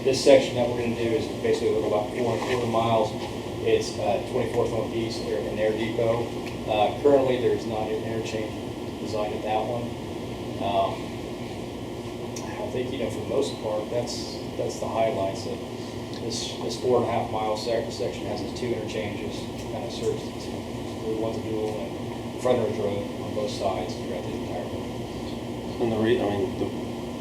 this section that we're going to do is basically about 4.25 miles. It's 24th Northeast there in Air Depot. Currently, there's not an interchange designed at that one. I think for the most part, that's the highlights of this 4.5 mile section has its two interchanges, kind of serves one's a dual and frontage road on both sides throughout the entire road. And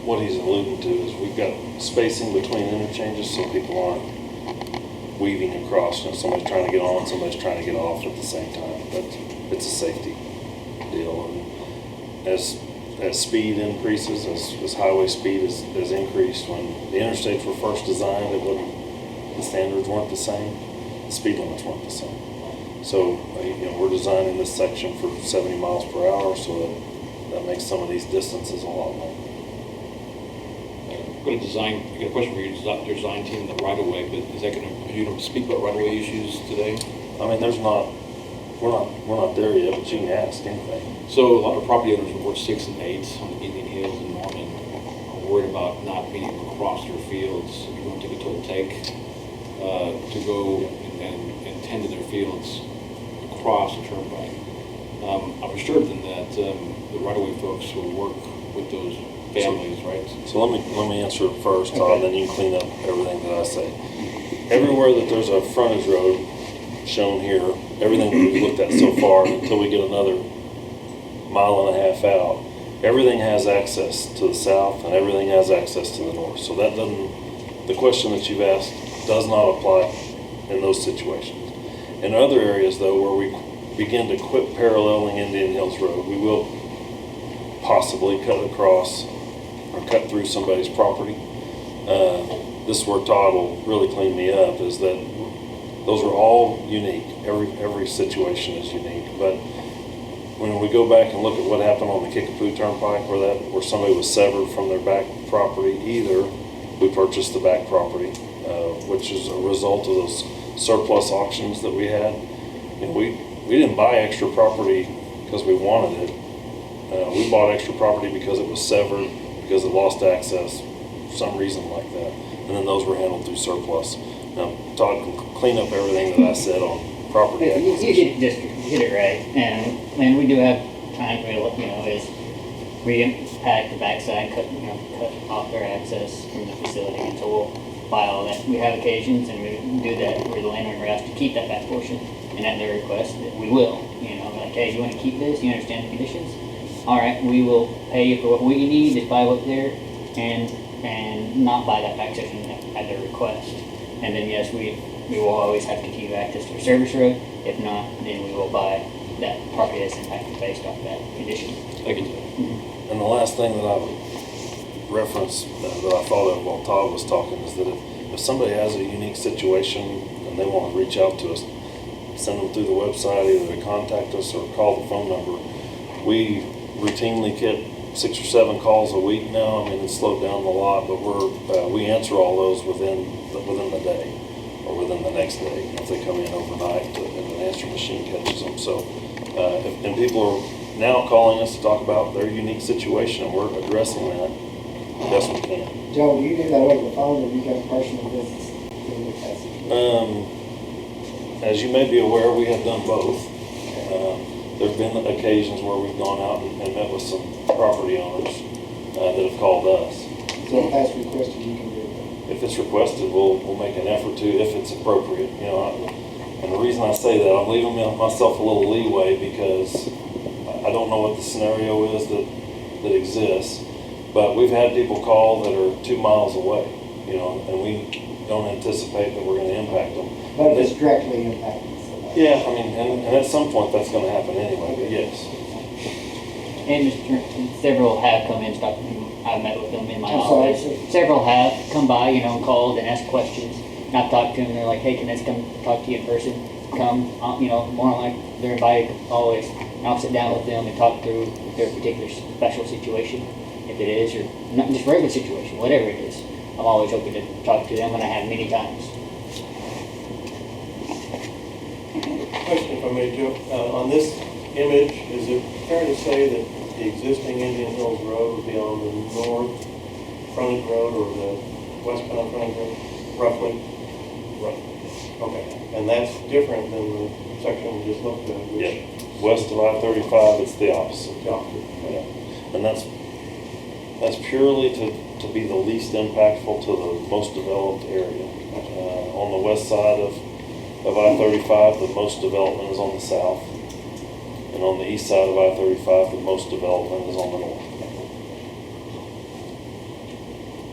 what he's alluding to is we've got spacing between interchanges so people aren't weaving across. Somebody's trying to get on, somebody's trying to get off at the same time. But it's a safety deal. And as speed increases, as highway speed is increased, when the interstates were first designed, the standards weren't the same, the speed limits weren't the same. So, we're designing this section for 70 miles per hour, so that makes some of these distances a lot longer. I got a question for you, your design team, the right-of-way, but is that going to speak about right-of-way issues today? We're not there yet, but you can ask anything. So a lot of property owners in Ward 6 and 8 on the Indian Hills and Norman are worried about not being able to cross their fields. If you want to take a toll take to go and tend to their fields across the Turnpike. I'm assured then that the right-of-way folks will work with those families, right? So let me answer it first, Todd, then you can clean up everything that I say. Everywhere that there's a frontage road shown here, everything that we've looked at so far until we get another 1.5 miles out, everything has access to the south and everything has access to the north. So the question that you've asked does not apply in those situations. In other areas though, where we begin to quit paralleling Indian Hills Road, we will possibly cut across or cut through somebody's property. This is where Todd will really clean me up, is that those are all unique. Every situation is unique. But when we go back and look at what happened on the Kickapoo Turnpike, where somebody was severed from their back property, either we purchased the back property, which is a result of those surplus auctions that we had. We didn't buy extra property because we wanted it. We bought extra property because it was severed, because it lost access, for some reason like that. And then those were handled through surplus. Now, Todd can clean up everything that I said on property acquisition. You hit it right, and we do have times where, is we impact the backside, cut off their access from the facility, and so we'll buy all that. We have occasions, and we do that where the landowner asks to keep that back portion, and at their request, we will. Like, hey, you want to keep this? You understand the conditions? All right, we will pay you for what we need to buy what's there, and not buy that back section at their request. And then yes, we will always have continued access to a service road. If not, then we will buy that property that's impacted based off that condition. Thank you. Mm-hmm. And the last thing that I would reference that I thought of while Todd was talking is that if somebody has a unique situation and they want to reach out to us, send them through the website, either to contact us or call the phone number. We routinely get 6 or 7 calls a week now. I mean, it's slowed down a lot, but we answer all those within the day or within the next day. If they come in overnight and the answer machine catches them. So, and people are now calling us to talk about their unique situation, and we're addressing that best we can. Joe, do you do that over the phone, or do you have personal visits? As you may be aware, we have done both. There've been occasions where we've gone out and met with some property owners that have called us. So if that's requested, you can do it. If it's requested, we'll make an effort to, if it's appropriate. You know, and the reason I say that, I'm leaving myself a little leeway because I don't know what the scenario is that exists. But we've had people call that are 2 miles away, you know, and we don't anticipate that we're going to impact them. But if it's directly impacting somebody. Yeah, I mean, and at some point that's going to happen anyway, but yes. And several have come in, I've met with them in my I'm sorry, office. sir. Several have come by, you know, and called and asked questions. And I've talked to them, and they're like, hey, can I just come talk to you in person? Come, you know, more like they're invited always. And I'll sit down with them and talk through their particular special situation, if it is, or not just regular situation, whatever it is. I'm always open to talk to them, and I have many times. Question if I may, Joe. On this image, is it fair to say that the existing Indian Hills Road would be on the north frontage road or the westbound frontage road, roughly? Right. Okay. And that's different than the section we just looked at, which... Yeah. West of I-35, it's the opposite. Yeah. Yeah. And that's purely to be the least impactful to the most developed area. On the west side of I-35, the most development is on the south. And on the east side of I-35, the most development is on the north.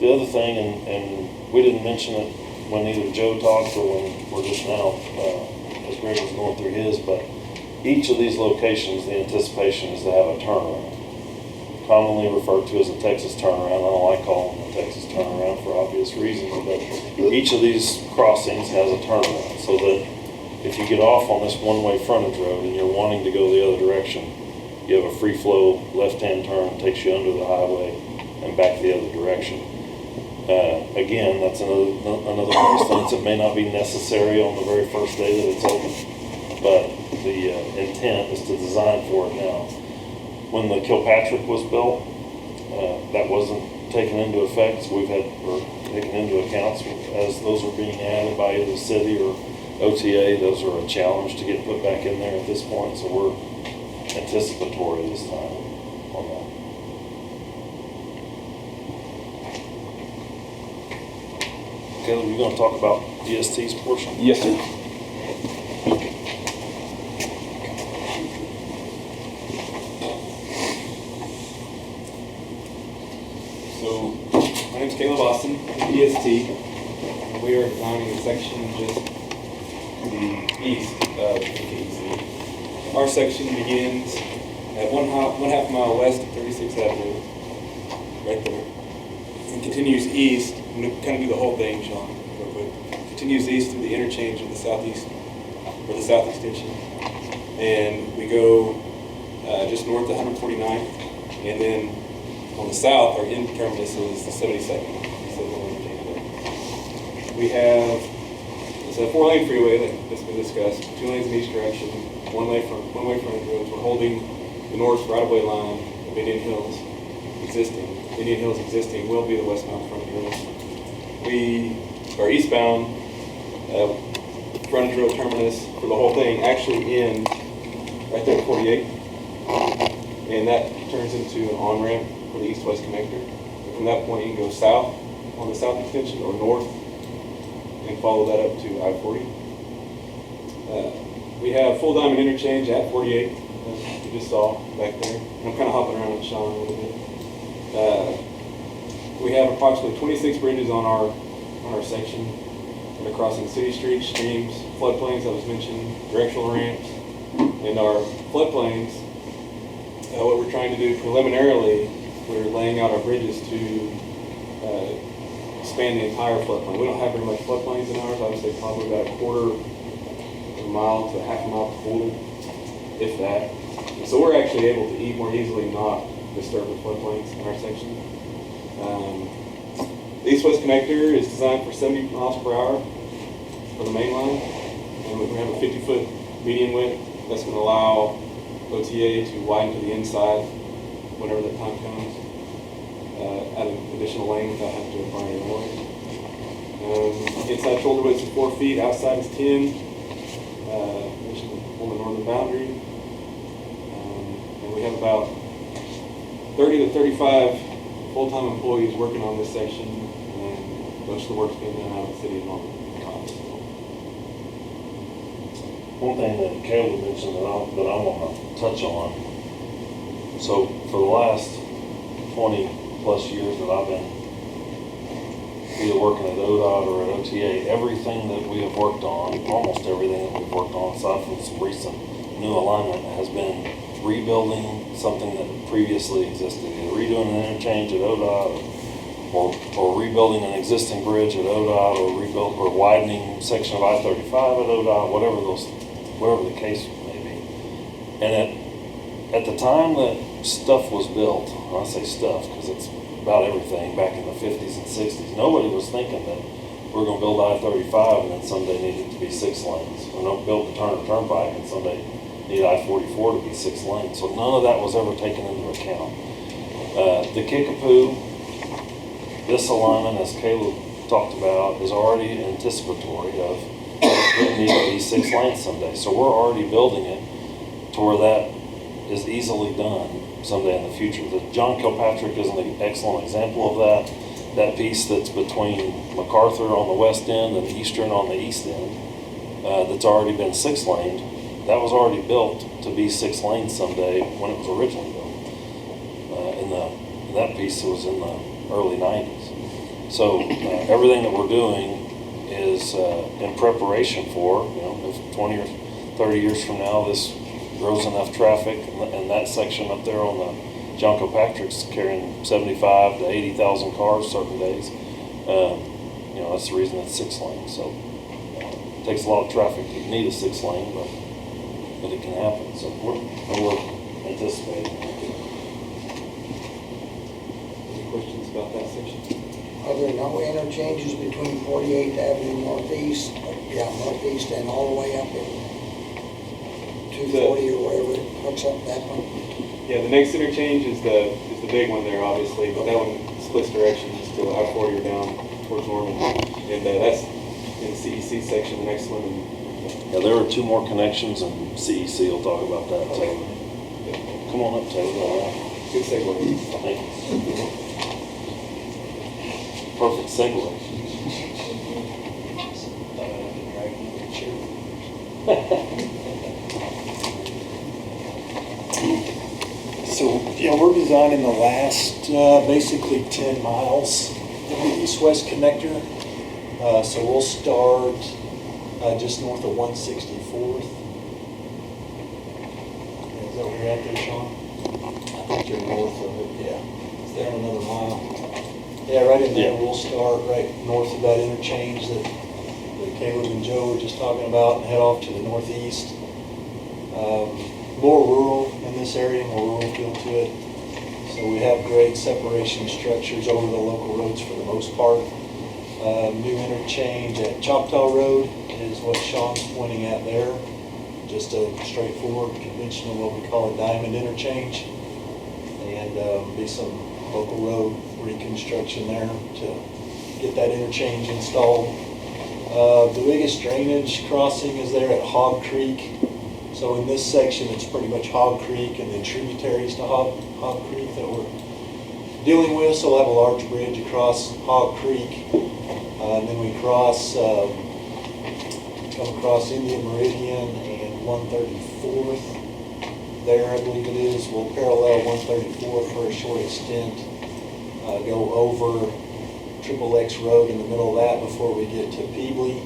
The other thing, and we didn't mention it when either Joe talked or when just now, as Greg was going through his, but each of these locations, the anticipation is to have a turnaround. Commonly referred to as a Texas turnaround. I don't like calling it a Texas turnaround for obvious reasons, but each of these crossings has a turnaround, so that if you get off on this one-way frontage road and you're wanting to go the other direction, you have a free flow left-hand turn, takes you under the highway and back the other direction. Again, that's another one of those things that may not be necessary on the very first day that it's open, but the intent is to design for it now. When the Kilpatrick was built, that wasn't taken into effect, so taken into account as those are being added by either the city or OTA. Those are a challenge to get put back in there at this point, so we're anticipatory this time on that. Caleb, you going to talk about DST's portion? Yes, sir. So, my name's Caleb Austin, EST, and we are designing a section just to the east of KC. Our section begins at one half mile west of 36th Avenue, right there, and continues east. I'm going to kind of do the whole thing, Sean, real quick. Continues east through the interchange of the southeast, or the south extension, and we go just north of 149th, and then on the south, our end terminus is the 72nd. We have, it's a 4-lane freeway that's been discussed, 2 lanes in each direction, one-way frontage roads. We're holding the north right-of-way line of Indian Hills existing. Indian Hills existing will be the westbound frontage road. Our eastbound frontage road terminus for the whole thing actually ends right there at 48. And that turns into an on-ramp for the east-west connector. And from that point, you can go south on the south extension or north and follow that up to I-40. We have full diamond interchange at 48, as you just saw back there. And I'm kind of hopping around with Sean a little bit. We have approximately 26 bridges on our section that are crossing city streets, streams, floodplains, that was mentioned, directional ramps, and our floodplains. What we're trying to do preliminarily, we're laying out our bridges to span the entire floodplain. We don't have very much floodplains in ours. I would say probably about a quarter of a mile to half a mile total, if that. And so we're actually able to more easily not disturb the floodplains in our section. The east-west connector is designed for 70 miles per hour for the main line, and we have a 50-foot median width. That's going to allow OTA to widen to the inside whenever that time comes, add an additional lane without having to acquire any noise. Inside shoulder width is 4 feet, outside is 10, which is on the northern boundary. And we have about 30 to 35 full-time employees working on this section, and most of the work's being done out of the city of Norman. One thing that Caleb mentioned that I want to touch on, so for the last 20 plus years that I've been either working at ODOT or at OTA, everything that we have worked on, almost everything that we've worked on, aside from some recent new alignment, has been rebuilding something that previously existed, either redoing an interchange at ODOT or rebuilding an existing bridge at ODOT or widening section of I-35 at ODOT, whatever the case may be. And at the time that stuff was built, and I say stuff because it's about everything back in the 50s and 60s, nobody was thinking that we're going to build I-35 and then someday need it to be 6 lanes. Or don't build the Turnpike and someday need I-44 to be 6 lanes. So none of that was ever taken into account. The Kickapoo, this alignment, as Caleb talked about, is already anticipatory of it needs to be 6 lanes someday. So we're already building it to where that is easily done someday in the future. The John Kilpatrick is an excellent example of that. That piece that's between MacArthur on the west end and Eastern on the east end, that's already been 6 laned. That was already built to be 6 lanes someday when it was originally built. That piece was in the early 90s. So everything that we're doing is in preparation for, if 20 or 30 years from now this grows enough traffic, and that section up there on the John Kilpatrick's carrying 75 to 80,000 cars certain days. That's the reason it's 6 lanes. So it takes a lot of traffic to need a 6 lane, but it can happen. So we're anticipating. Any questions about that section? Are there no interchanges between 48th Avenue Northeast and all the way up in 240 or wherever it hooks up that one? Yeah, the next interchange is the big one there, obviously, but that one splits directions to I-40 or down towards Norman. And that's in the CEC section, the next one. Yeah, there are 2 more connections, and CEC will talk about that too. Okay. Come on up, Taylor. Good segue. Thank you. Perfect segue. So, we're designing the last basically 10 miles of the east-west connector. So we'll start just north of 164th. Is that where you're at there, Sean? I think you're north of it, yeah. It's there another mile. Yeah, right in there, we'll start right north of that interchange that Caleb and Joe were just talking about and head off to the northeast. More rural in this area, more rural feel to it. So we have grade separation structures over the local roads for the most part. New interchange at Choctaw Road is what Sean's pointing at there. Just a straightforward, conventional, what we call a diamond interchange. And be some local road reconstruction there to get that interchange installed. The biggest drainage crossing is there at Hog Creek. So in this section, it's pretty much Hog Creek and then tributaries to Hog Creek that we're dealing with. So we'll have a large bridge across Hog Creek. And then we come across Indian Meridian and 134th. There, I believe it is. We'll parallel 134th for a short extent. Go over Triple X Road in the middle of that before we get to Peebly,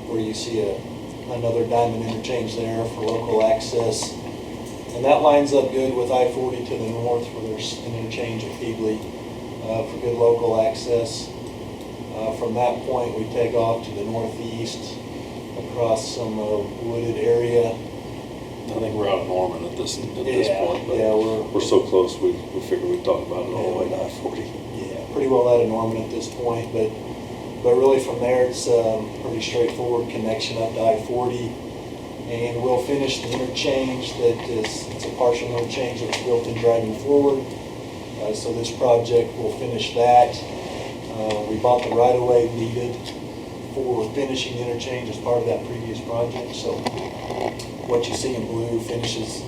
where you see another diamond interchange there for local access. And that lines up good with I-40 to the north, where there's an interchange at Peebly for good local access. From that point, we take off to the northeast across some wooded area. I think we're out of Norman at this point, but Yeah, we're so close, we figured we'd talk about it all the way to I-40. Yeah, pretty well out of Norman at this point, but really from there, it's pretty straightforward connection up to I-40. And we'll finish the interchange it's a partial interchange that's built in driving forward. So this project will finish that. We bought the right-of-way needed for finishing the interchange as part of that previous project. So what you see in blue finishes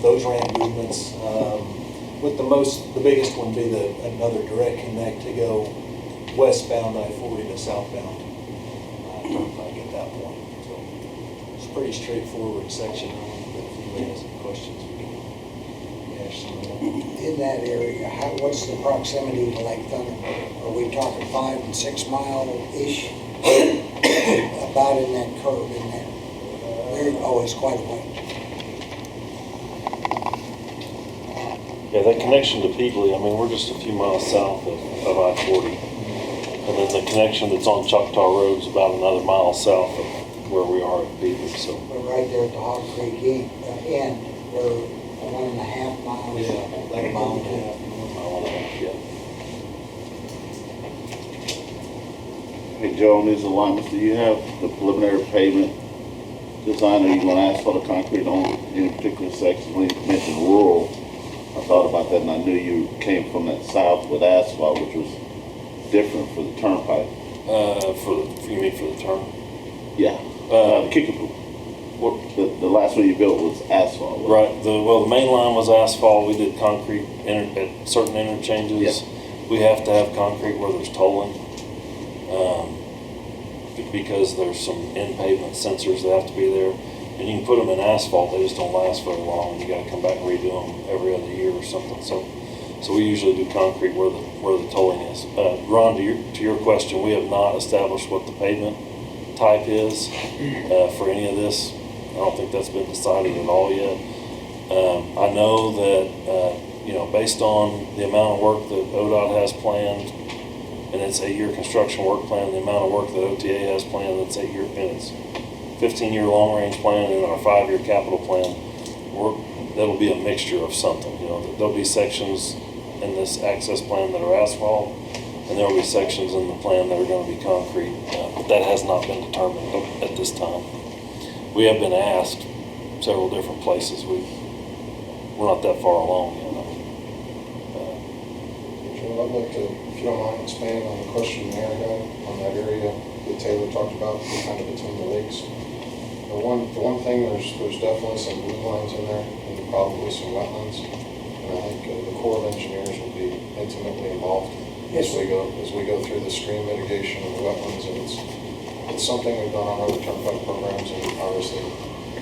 those ramp movements. With the biggest one be another direct connect to go westbound I-40 to southbound Turnpike at that point. So it's a pretty straightforward section. But if anybody has any questions, we can ask some of them. In that area, what's the proximity to Lake Thunder? Are we talking 5 and 6 mile-ish? About in that curve in there? It's quite a way. Yeah, that connection to Peebly, I mean, we're just a few miles south of I-40. And then the connection that's on Choctaw Road is about another mile south of where we are at Peebly, so. We're right there at the Hog Creek end, we're 1.5 miles. Yeah, like a mile and a half. Mile and a half, yeah. Hey, Joe, on these alignments, do you have the preliminary pavement design, or are you going to asphalt or concrete on any particular sections? When you mentioned rural, I thought about that, and I knew you came from that south with asphalt, which was different for the Turnpike. You mean for the turn? Yeah, the Kickapoo. The last one you built was asphalt. Right, the main line was asphalt, we did concrete at certain interchanges. Yeah. We have to have concrete where there's tolling, because there's some in-pavement sensors that have to be there. And you can put them in asphalt, they just don't last very long, you gotta come back and redo them every other year or something. So we usually do concrete where the tolling is. Ron, to your question, we have not established what the pavement type is for any of this. I don't think that's been decided at all yet. I know that, based on the amount of work that ODOT has planned, and it's 8-year construction work plan, the amount of work that OTA has planned, that's 8-year, and it's 15-year long-range plan, and our 5-year capital plan, that'll be a mixture of something. There'll be sections in this access plan that are asphalt, and there'll be sections in the plan that are going to be concrete, but that has not been determined at this time. We have been asked several different places. We're not that far along yet. Joe, I'd like to, if you don't mind, expand on the question Mayor had on that area that Taylor talked about, kind of between the lakes. The one thing, there's definitely some blue lines in there, and probably some wetlands, and I think the Corps of Engineers will be intimately involved as we go through the stream mitigation of the wetlands, and it's something we've done on other Turnpike programs, and obviously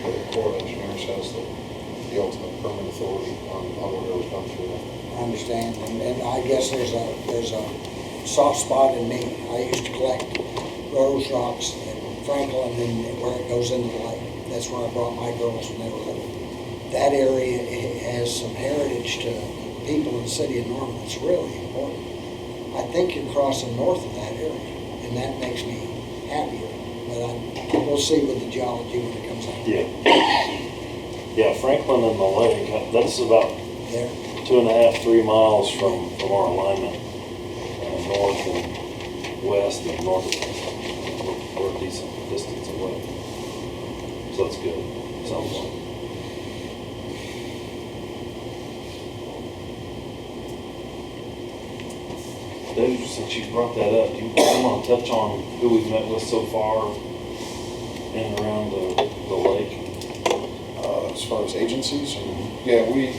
the Corps of Engineers has the ultimate permit authority on whatever's done through that. I understand, and I guess there's a soft spot in me. I used to collect rose rocks at Franklin and where it goes into the lake. That's where I brought my girls when they were little. That area has some heritage to people in the city of Norman. It's really important. I think you're crossing north of that area, and that makes me happier. But we'll see with the geology when it comes out. Yeah, Franklin and the lake, that's about There. 2.5, 3 miles from our alignment, north and west and north of us. We're a decent distance away. So that's good. Sounds like. Dave, since you brought that up, do you want to touch on who we've met with so far in and around the lake? As far as agencies, yeah, we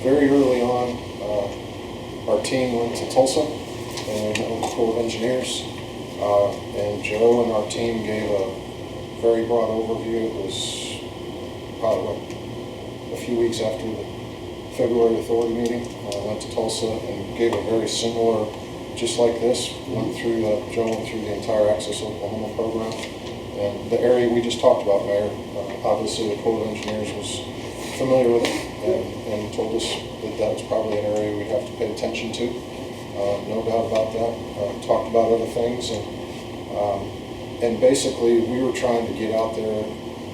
very early on, our team went to Tulsa and met with the Corps of Engineers, and Joe and our team gave a very broad overview. It was probably a few weeks after the February authority meeting. Went to Tulsa and gave a very similar, just like this. Joe went through the entire Access Oklahoma program. And the area we just talked about, Mayor, obviously the Corps of Engineers was familiar with it and told us that was probably an area we'd have to pay attention to. no doubt about that. Talked about other things, and basically we were trying to get out there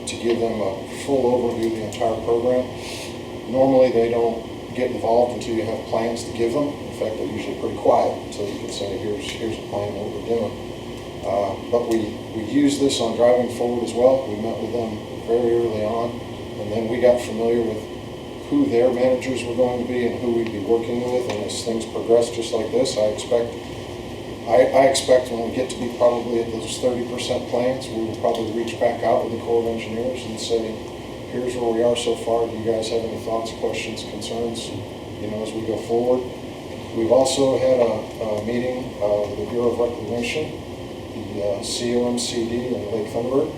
to give them a full overview of the entire program. Normally they don't get involved until you have plans to give them. In fact, they're usually pretty quiet until you can say, here's a plan, what we're doing. But we used this on driving forward as well. We met with them very early on, and then we got familiar with who their managers were going to be and who we'd be working with. And as things progress just like this, I expect when we get to be probably at those 30% plans, we will probably reach back out with the Corps of Engineers and say, here's where we are so far. Do you guys have any thoughts, questions, concerns, as we go forward? We've also had a meeting with the Bureau of Reclamation, the COMCD in Lake Thunderbird,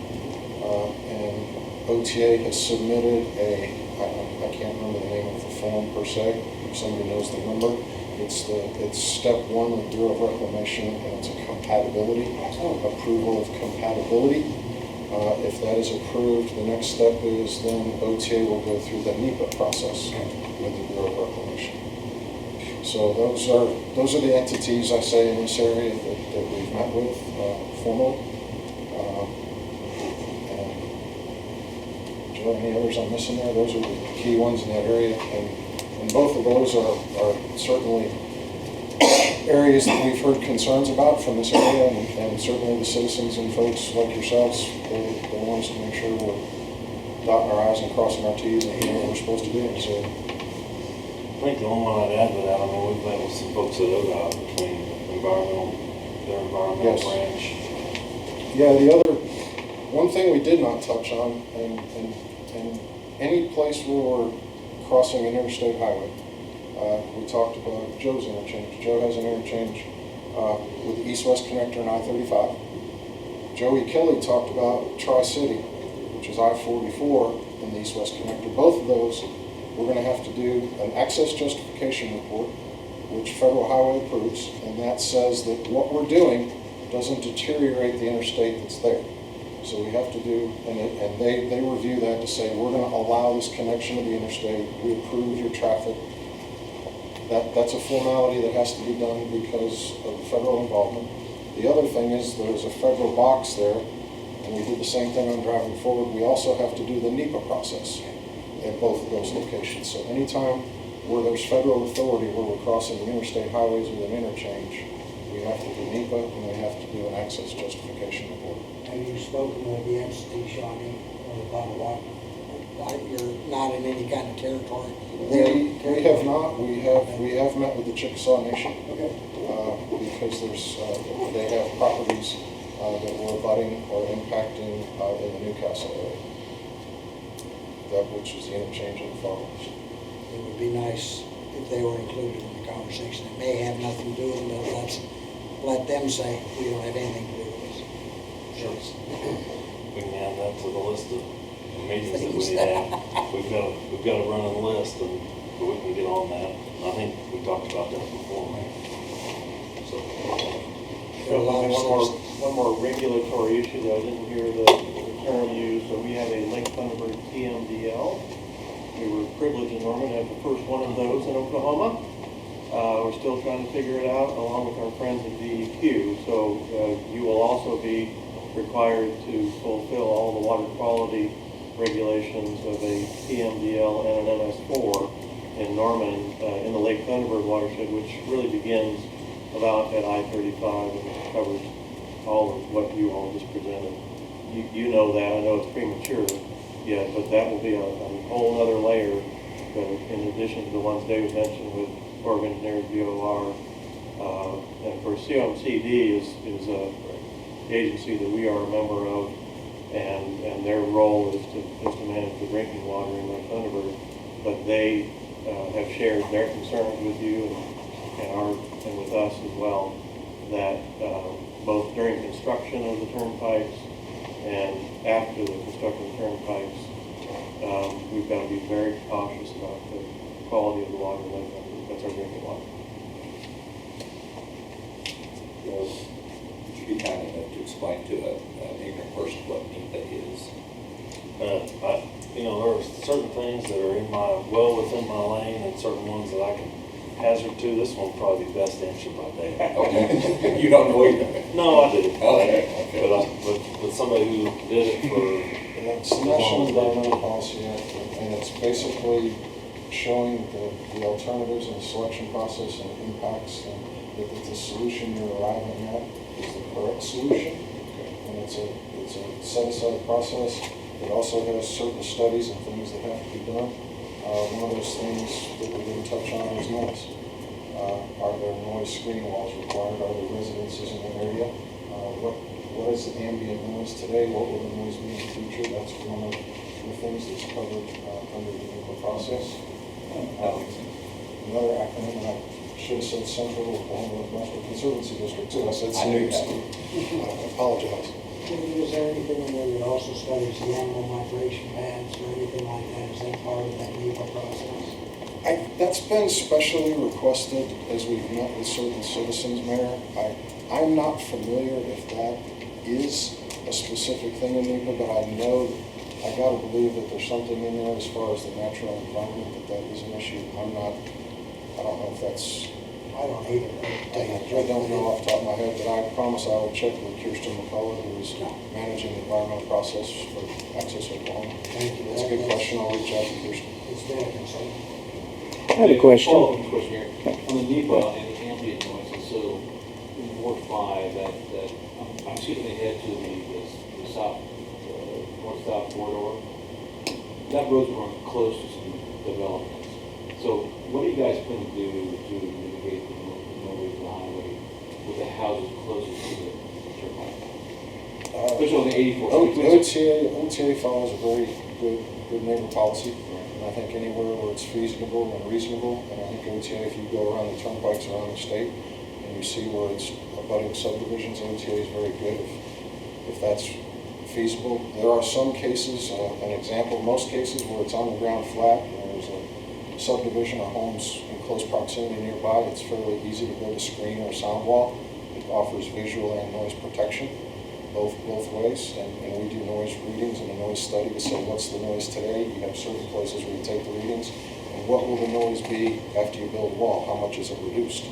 and OTA has submitted I can't remember the name of the form per se, if somebody knows the number. It's step 1 of the Bureau of Reclamation, and it's a compatibility, approval of compatibility. If that is approved, the next step is then OTA will go through the NEPA process with the Bureau of Reclamation. So those are the entities, I say, in this area that we've met with formally. And Joe, any others I'm missing there? Those are the key ones in that area, and both of those are certainly areas that we've heard concerns about from this area, and certainly the citizens and folks like yourselves, they want us to make sure we're dotting our I's and crossing our T's and doing what we're supposed to do. So I think the only one I'd add to that, we've met with some folks at ODOT between their environmental Yes. branch. yeah, the other one thing we did not touch on, and any place where we're crossing an interstate highway, we talked about Joe's interchange. Joe has an interchange with the east-west connector and I-35. JoeEchelle talked about Tri-City, which is I-44 and the east-west connector. Both of those, we're going to have to do an access justification report, which Federal Highway approves, and that says that what we're doing doesn't deteriorate the interstate that's there. So we have to do, and they review that to say, we're going to allow this connection to the interstate, we approve your traffic. That's a formality that has to be done because of the federal involvement. The other thing is there's a federal box there, and we did the same thing on driving forward. We also have to do the NEPA process at both of those locations. So anytime where there's federal authority where we're crossing the interstate highways with an interchange, we have to do NEPA and we have to do an access justification report. Have you spoken with the entity, Shawnee, about what? You're not in any kind of territory? We have not. We have met with the Chickasaw Nation. Okay. Because they have properties that were abutting or impacting in the Newcastle area. Which is the interchange in the Fall. It would be nice if they were included in the conversation. It may have nothing to do with them, but let them say we don't have anything to do with this. Sure. We can add that to the list of meetings that we have. We've got a running list, and we can get on that. I think we talked about that before, man. So. One more regulatory issue that I didn't hear the term used. So we have a Lake Thunderbird TMDL. We were privileged in Norman to have the first one of those in Oklahoma. We're still trying to figure it out along with our friends at DEQ. So you will also be required to fulfill all the water quality regulations of a TMDL and an MS4 in Norman in the Lake Thunderbird watershed, which really begins about at I-35 and covers all of what you all just presented. You know that. I know it's premature yet, but that will be a whole other layer in addition to the ones David mentioned with Corps of Engineers, BOR. And of course, COMCD is a agency that we are a member of, and their role is to manage the drinking water in Lake Thunderbird. But they have shared their concerns with you and with us as well, that both during construction of the turnpikes and after the construction of the turnpikes, we've got to be very cautious about the quality of the water in Lake Thunderbird. That's our drinking water. Would you be kind enough to explain to an ignorant person what NEPA is? There are certain things that are well within my lane, and certain ones that I can hazard too, this one probably be best answered by Dave. Okay. You don't know either? No, I do. Okay, okay. But somebody who did it for. And it's the National Environmental Policy Act, and it's basically showing the alternatives in the selection process and impacts, and if the solution you're arriving at is the correct solution. And it's a set-aside process. It also has certain studies and things that have to be done. One of those things that we didn't touch on is noise. Are there noise screening walls required? Are there residences in the area? What is the ambient noise today? What will the noise be in the future? That's one of the things that's covered under the NEPA process. Another acronym, and I should have said Central Oklahoma National Conservancy District too. I said SNAPES. I apologize. Is there anything in there that also studies the animal migration paths or anything like that? Is that part of that NEPA process? That's been specially requested as we've met with certain citizens, Mayor. I'm not familiar if that is a specific thing in NEPA, but I know, I gotta believe that there's something in there as far as the natural environment, that is an issue. I don't know if that's. I don't either. I don't know off the top of my head, but I promise I will check with Kirsten McCullough, who is managing the environmental process for Access Oklahoma. Thank you. That's a good question. I'll reach out to Kirsten. It's been a concern. I have a question. Follow-up question here. On the NEPA and the ambient noises, so in Ward 5, that I'm skipping ahead to the south, north-south corridor. That road's run close to some developments. So what are you guys going to do to mitigate the noise on the highway with the houses closest to the turnpike? Especially on the 84. OTA follows a very good neighbor policy. And I think anywhere where it's feasible and reasonable, and I think OTA, if you go around the turnpikes around the state and you see where it's abutting subdivisions, OTA is very good if that's feasible. There are some cases, an example, most cases where it's on the ground flat, and there's a subdivision or homes in close proximity nearby, it's fairly easy to build a screen or a sound wall. It offers visual and noise protection both ways, and we do noise readings and a noise study to say what's the noise today. You have certain places where you take the readings, and what will the noise be after you build a wall? How much is it reduced?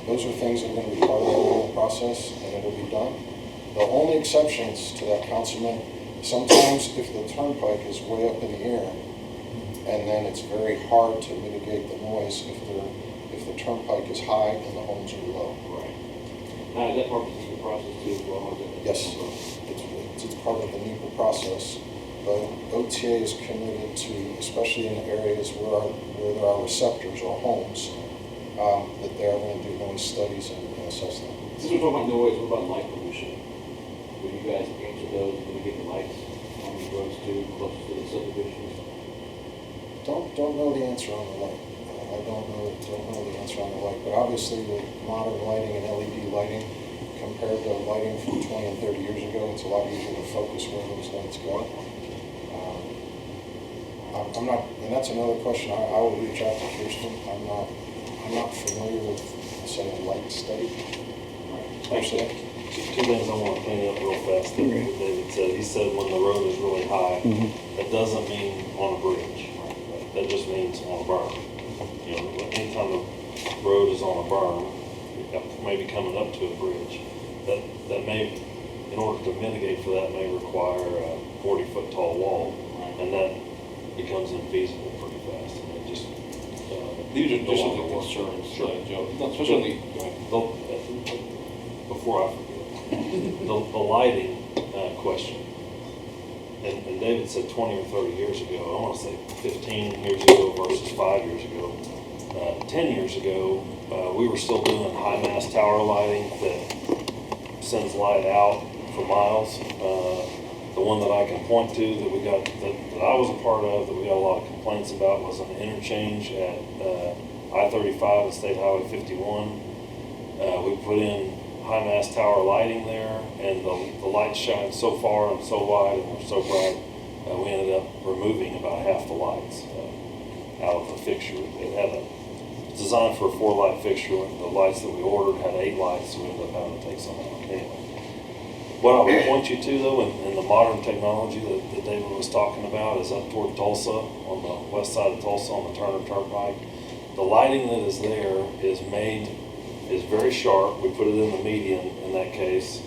Those are things that are going to be part of the whole process, and it'll be done. The only exceptions to that, Councilman, sometimes if the turnpike is way up in the air, and then it's very hard to mitigate the noise if the turnpike is high and the homes are low. Right. Now, is that part of the process too as well? Yes, it's part of the NEPA process, but OTA is committed to, especially in areas where there are receptors or homes, that they are going to do noise studies and assess them. Since we're talking about noise, what about light pollution? Will you guys answer those, mitigate the lights on the roads too, close to the subdivisions? Don't know the answer on the light. I don't know the answer on the light, but obviously with modern lighting and LED lighting, compared to lighting from 20 and 30 years ago, it's a lot easier to focus where those lights go. I'm not, and that's another question I will reach out to Kirsten. I'm not familiar with, say, a light study. Actually, two things I want to clean up real fast that David said. He said when the road is really high, that doesn't mean on a bridge. That just means on a berm. You know, anytime the road is on a berm, maybe coming up to a bridge, that may, in order to mitigate for that, may require a 40-foot tall wall, and that becomes infeasible pretty fast. And it just These are just the concerns, Joe. Especially before I forget, the lighting question. And David said 20 or 30 years ago. I want to say 15 years ago versus 5 years ago. 10 years ago, we were still doing high mast tower lighting that sends light out for miles. The one that I can point to that we got, that I was a part of, that we got a lot of complaints about was an interchange at I-35 and State Highway 51. We put in high mast tower lighting there, and the lights shine so far and so wide and were so bright, we ended up removing about half the lights out of the fixture. It had designed for a 4-light fixture, and the lights that we ordered had 8 lights, so we ended up having to take some out. Anyway, what I would point you to, though, in the modern technology that David was talking about, is up toward Tulsa, on the west side of Tulsa, on the Turnpike. the lighting that is there is very sharp. We put it in the median in that case,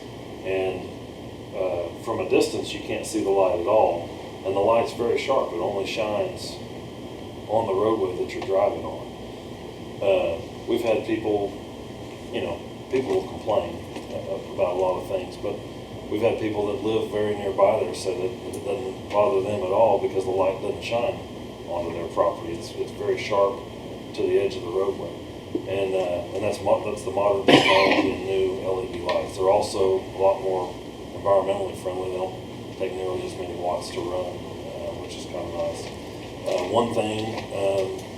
and from a distance you can't see the light at all. And the light's very sharp. It only shines on the roadway that you're driving on. We've had people will complain about a lot of things, but we've had people that live very nearby there say that it doesn't bother them at all because the light doesn't shine onto their property. It's very sharp to the edge of the roadway, and that's the modern technology and new LED lights. They're also a lot more environmentally friendly. They don't take nearly as many watts to run, which is kind of nice. One thing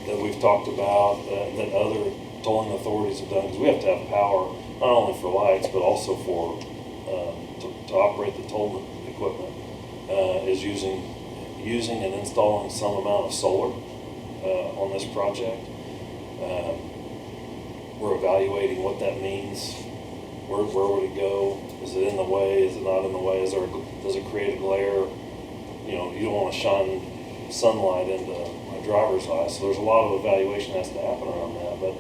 that we've talked about that other tolling authorities have done, because we have to have power not only for lights but also for to operate the toll equipment, is using and installing some amount of solar on this project. We're evaluating what that means. Where would it go? Is it in the way? Is it not in the way? Does it create a glare? You don't want to shine sunlight into my driver's eye. So there's a lot of evaluation that has to happen around that. But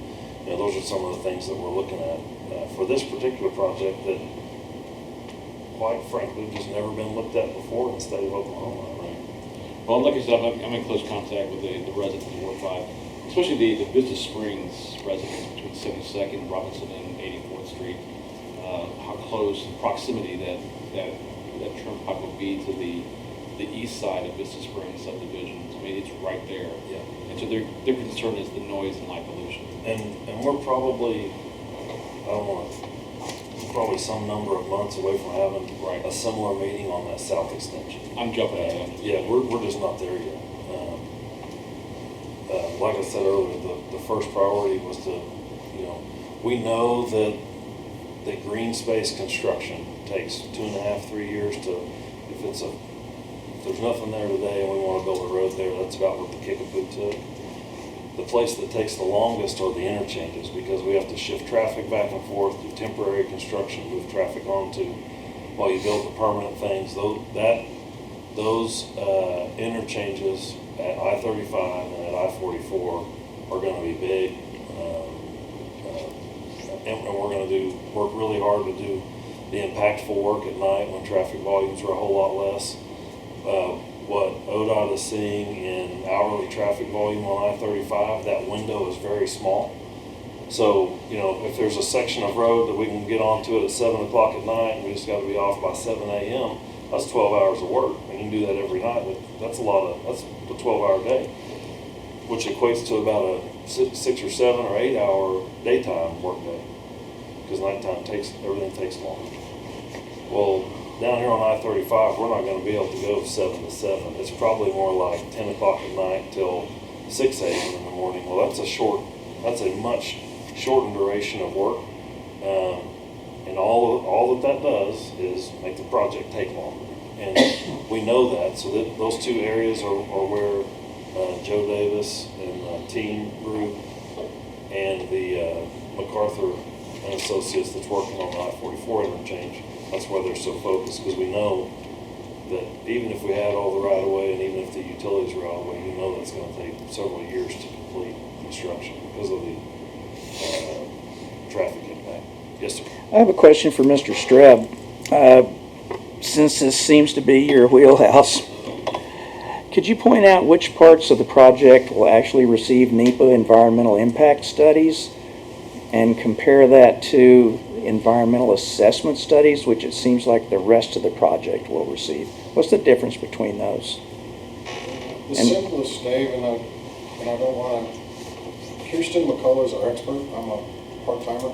those are some of the things that we're looking at for this particular project that, quite frankly, have just never been looked at before in the state of Oklahoma. Well, like I said, I'm in close contact with the residents of Ward 5, especially the Business Springs residents between 72nd, Robinson, and 84th Street. How close proximity that Turnpike will be to the east side of Business Springs subdivision. I mean, it's right there. Yeah. And so their concern is the noise and light pollution. And we're probably, probably some number of months away from having a similar meeting on that south extension. I'm jumping ahead. Yeah, we're just not there yet. Like I said earlier, the first priority was to, we know that green space construction takes 2.5, 3 years to, if there's nothing there today and we want to build a road there, that's about what the Kickapoo took. The place that takes the longest are the interchanges, because we have to shift traffic back and forth, do temporary construction, move traffic onto, while you build the permanent things. Those interchanges at I-35 and at I-44 are going to be big, and we're going to work really hard to do the impactful work at night when traffic volumes are a whole lot less. What ODOT is seeing in hourly traffic volume on I-35, that window is very small. So, if there's a section of road that we can get onto it at 7 o'clock at night and we just got to be off by 7 a.m., that's 12 hours of work. And you can do that every night, but that's a 12-hour day, which equates to about a 6 or 7 or 8 hour daytime work day, because nighttime everything takes longer. Well, down here on I-35, we're not going to be able to go 7 to 7. It's probably more like 10 o'clock at night till 6 a.m. in the morning. Well, that's a much shortened duration of work. And all that does is make the project take longer. And we know that. So those two areas are where Joe Davis and the team group and the MacArthur and Associates that's working on the I-44 interchange, that's why they're so focused, because we know that even if we had all the right-of-way and even if the utilities were out of the way, we know that's going to take several years to complete construction because of the traffic impact. Yes, sir. I have a question for Mr. Streb. Since this seems to be your wheelhouse, could you point out which parts of the project will actually receive NEPA environmental impact studies and compare that to environmental assessment studies, which it seems like the rest of the project will receive? What's the difference between those? The simplest, Dave, and I don't want to, Kirsten McCullough is our expert. I'm a part-timer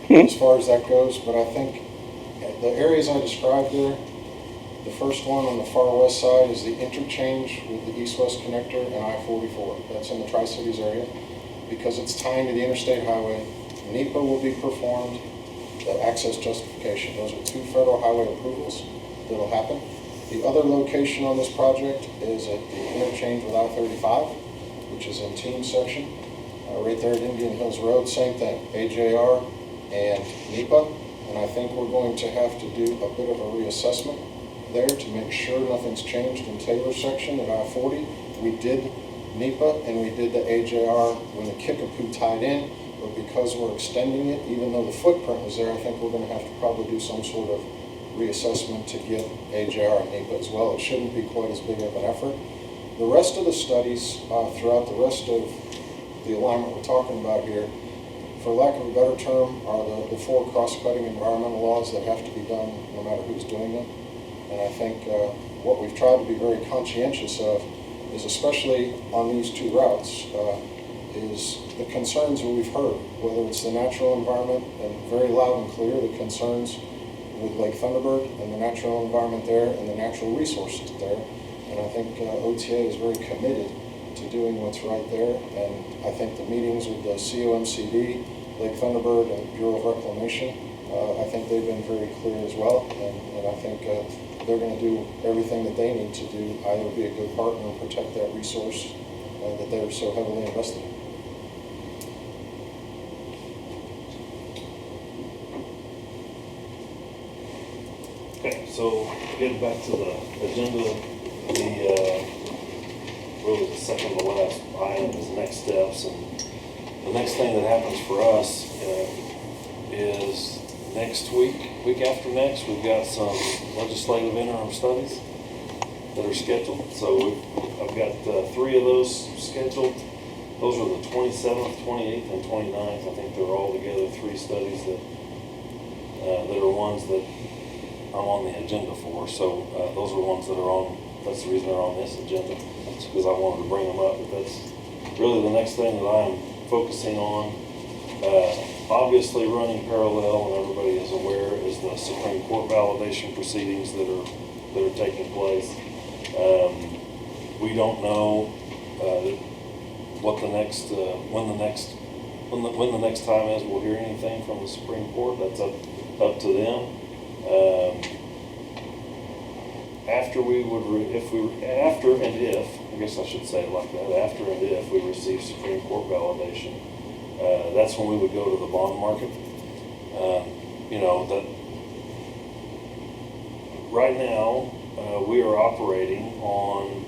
as far as that goes, but I think the areas I described there, the first one on the far west side is the interchange with the east-west connector and I-44. That's in the Tri-Cities area because it's tying to the interstate highway. NEPA will be performed, the access justification. Those are 2 federal highway approvals that will happen. The other location on this project is at the interchange with I-35, which is in Team section. Right there at Indian Hills Road, same thing, AJR and NEPA. And I think we're going to have to do a bit of a reassessment there to make sure nothing's changed in Taylor section at I-40. We did NEPA, and we did the AJR when the Kickapoo tied in, but because we're extending it, even though the footprint was there, I think we're gonna have to probably do some sort of reassessment to get AJR and NEPA as well. It shouldn't be quite as big of an effort. The rest of the studies throughout the rest of the alignment we're talking about here, for lack of a better term, are the four cross-cutting environmental laws that have to be done no matter who's doing them. And I think what we've tried to be very conscientious of is, especially on these two routes, is the concerns that we've heard, whether it's the natural environment, and very loud and clear, the concerns with Lake Thunderbird and the natural environment there and the natural resources there. And I think OTA is very committed to doing what's right there. And I think the meetings with the COMCD, Lake Thunderbird, and Bureau of Reclamation, I think they've been very clear as well. And I think they're going to do everything that they need to do, either be a good partner and protect that resource that they're so heavily invested in. Okay, so getting back to the agenda, really the second to last item is next steps. And the next thing that happens for us is next week after next, we've got some legislative interim studies that are scheduled. So I've got 3 of those scheduled. Those are the 27th, 28th, and 29th. I think they're all together 3 studies that are ones that I'm on the agenda for. So those are ones that are on, that's the reason they're on this agenda. It's because I wanted to bring them up. But that's really the next thing that I'm focusing on. Obviously running parallel, and everybody is aware, is the Supreme Court validation proceedings that are taking place. We don't know what the next when the next time is we'll hear anything from the Supreme Court. That's up to them. After if we receive Supreme Court validation, that's when we would go to the bond market. That right now we are operating on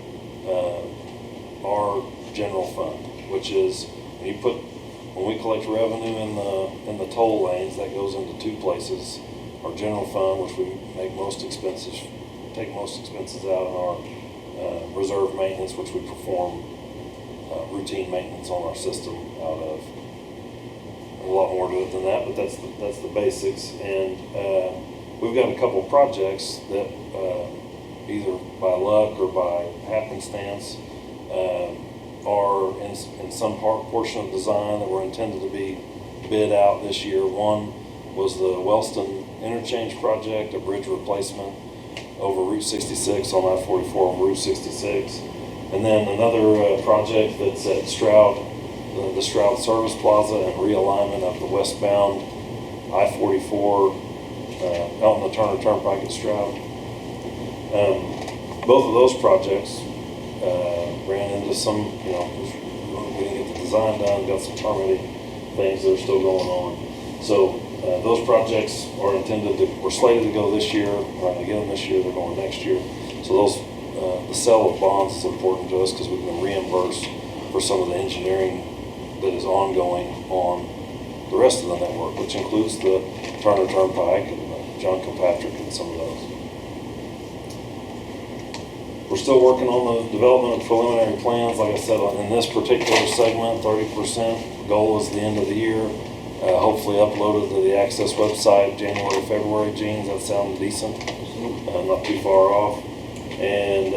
our general fund, which is when we collect revenue in the toll lanes, that goes into 2 places. Our general fund, which we take most expenses out, and our reserve maintenance, which we perform routine maintenance on our system out of. A lot more to it than that, but that's the basics. And we've got a couple projects that either by luck or by happenstance are in some portion of design that were intended to be bid out this year. One was the Wellston Interchange project, a bridge replacement over Route 66 on I-44 on Route 66. And then another project that's at Stroud, the Stroud Service Plaza, and realignment of the westbound I-44 out on the Turnpike at Stroud. Both of those projects ran into some, we didn't get the design done, got some permitting things that are still going on. So those projects are were slated to go this year. We're not going to get them this year, they're going next year. So the sale of bonds is important to us because we can reimburse for some of the engineering that is ongoing on the rest of the network, which includes the Turner Turnpike and John Kilpatrick and some of those. We're still working on the development of preliminary plans. Like I said, in this particular segment, 30% goal is the end of the year. Hopefully uploaded to the Access website January, February. Jeans, that sounds decent. Not too far off. And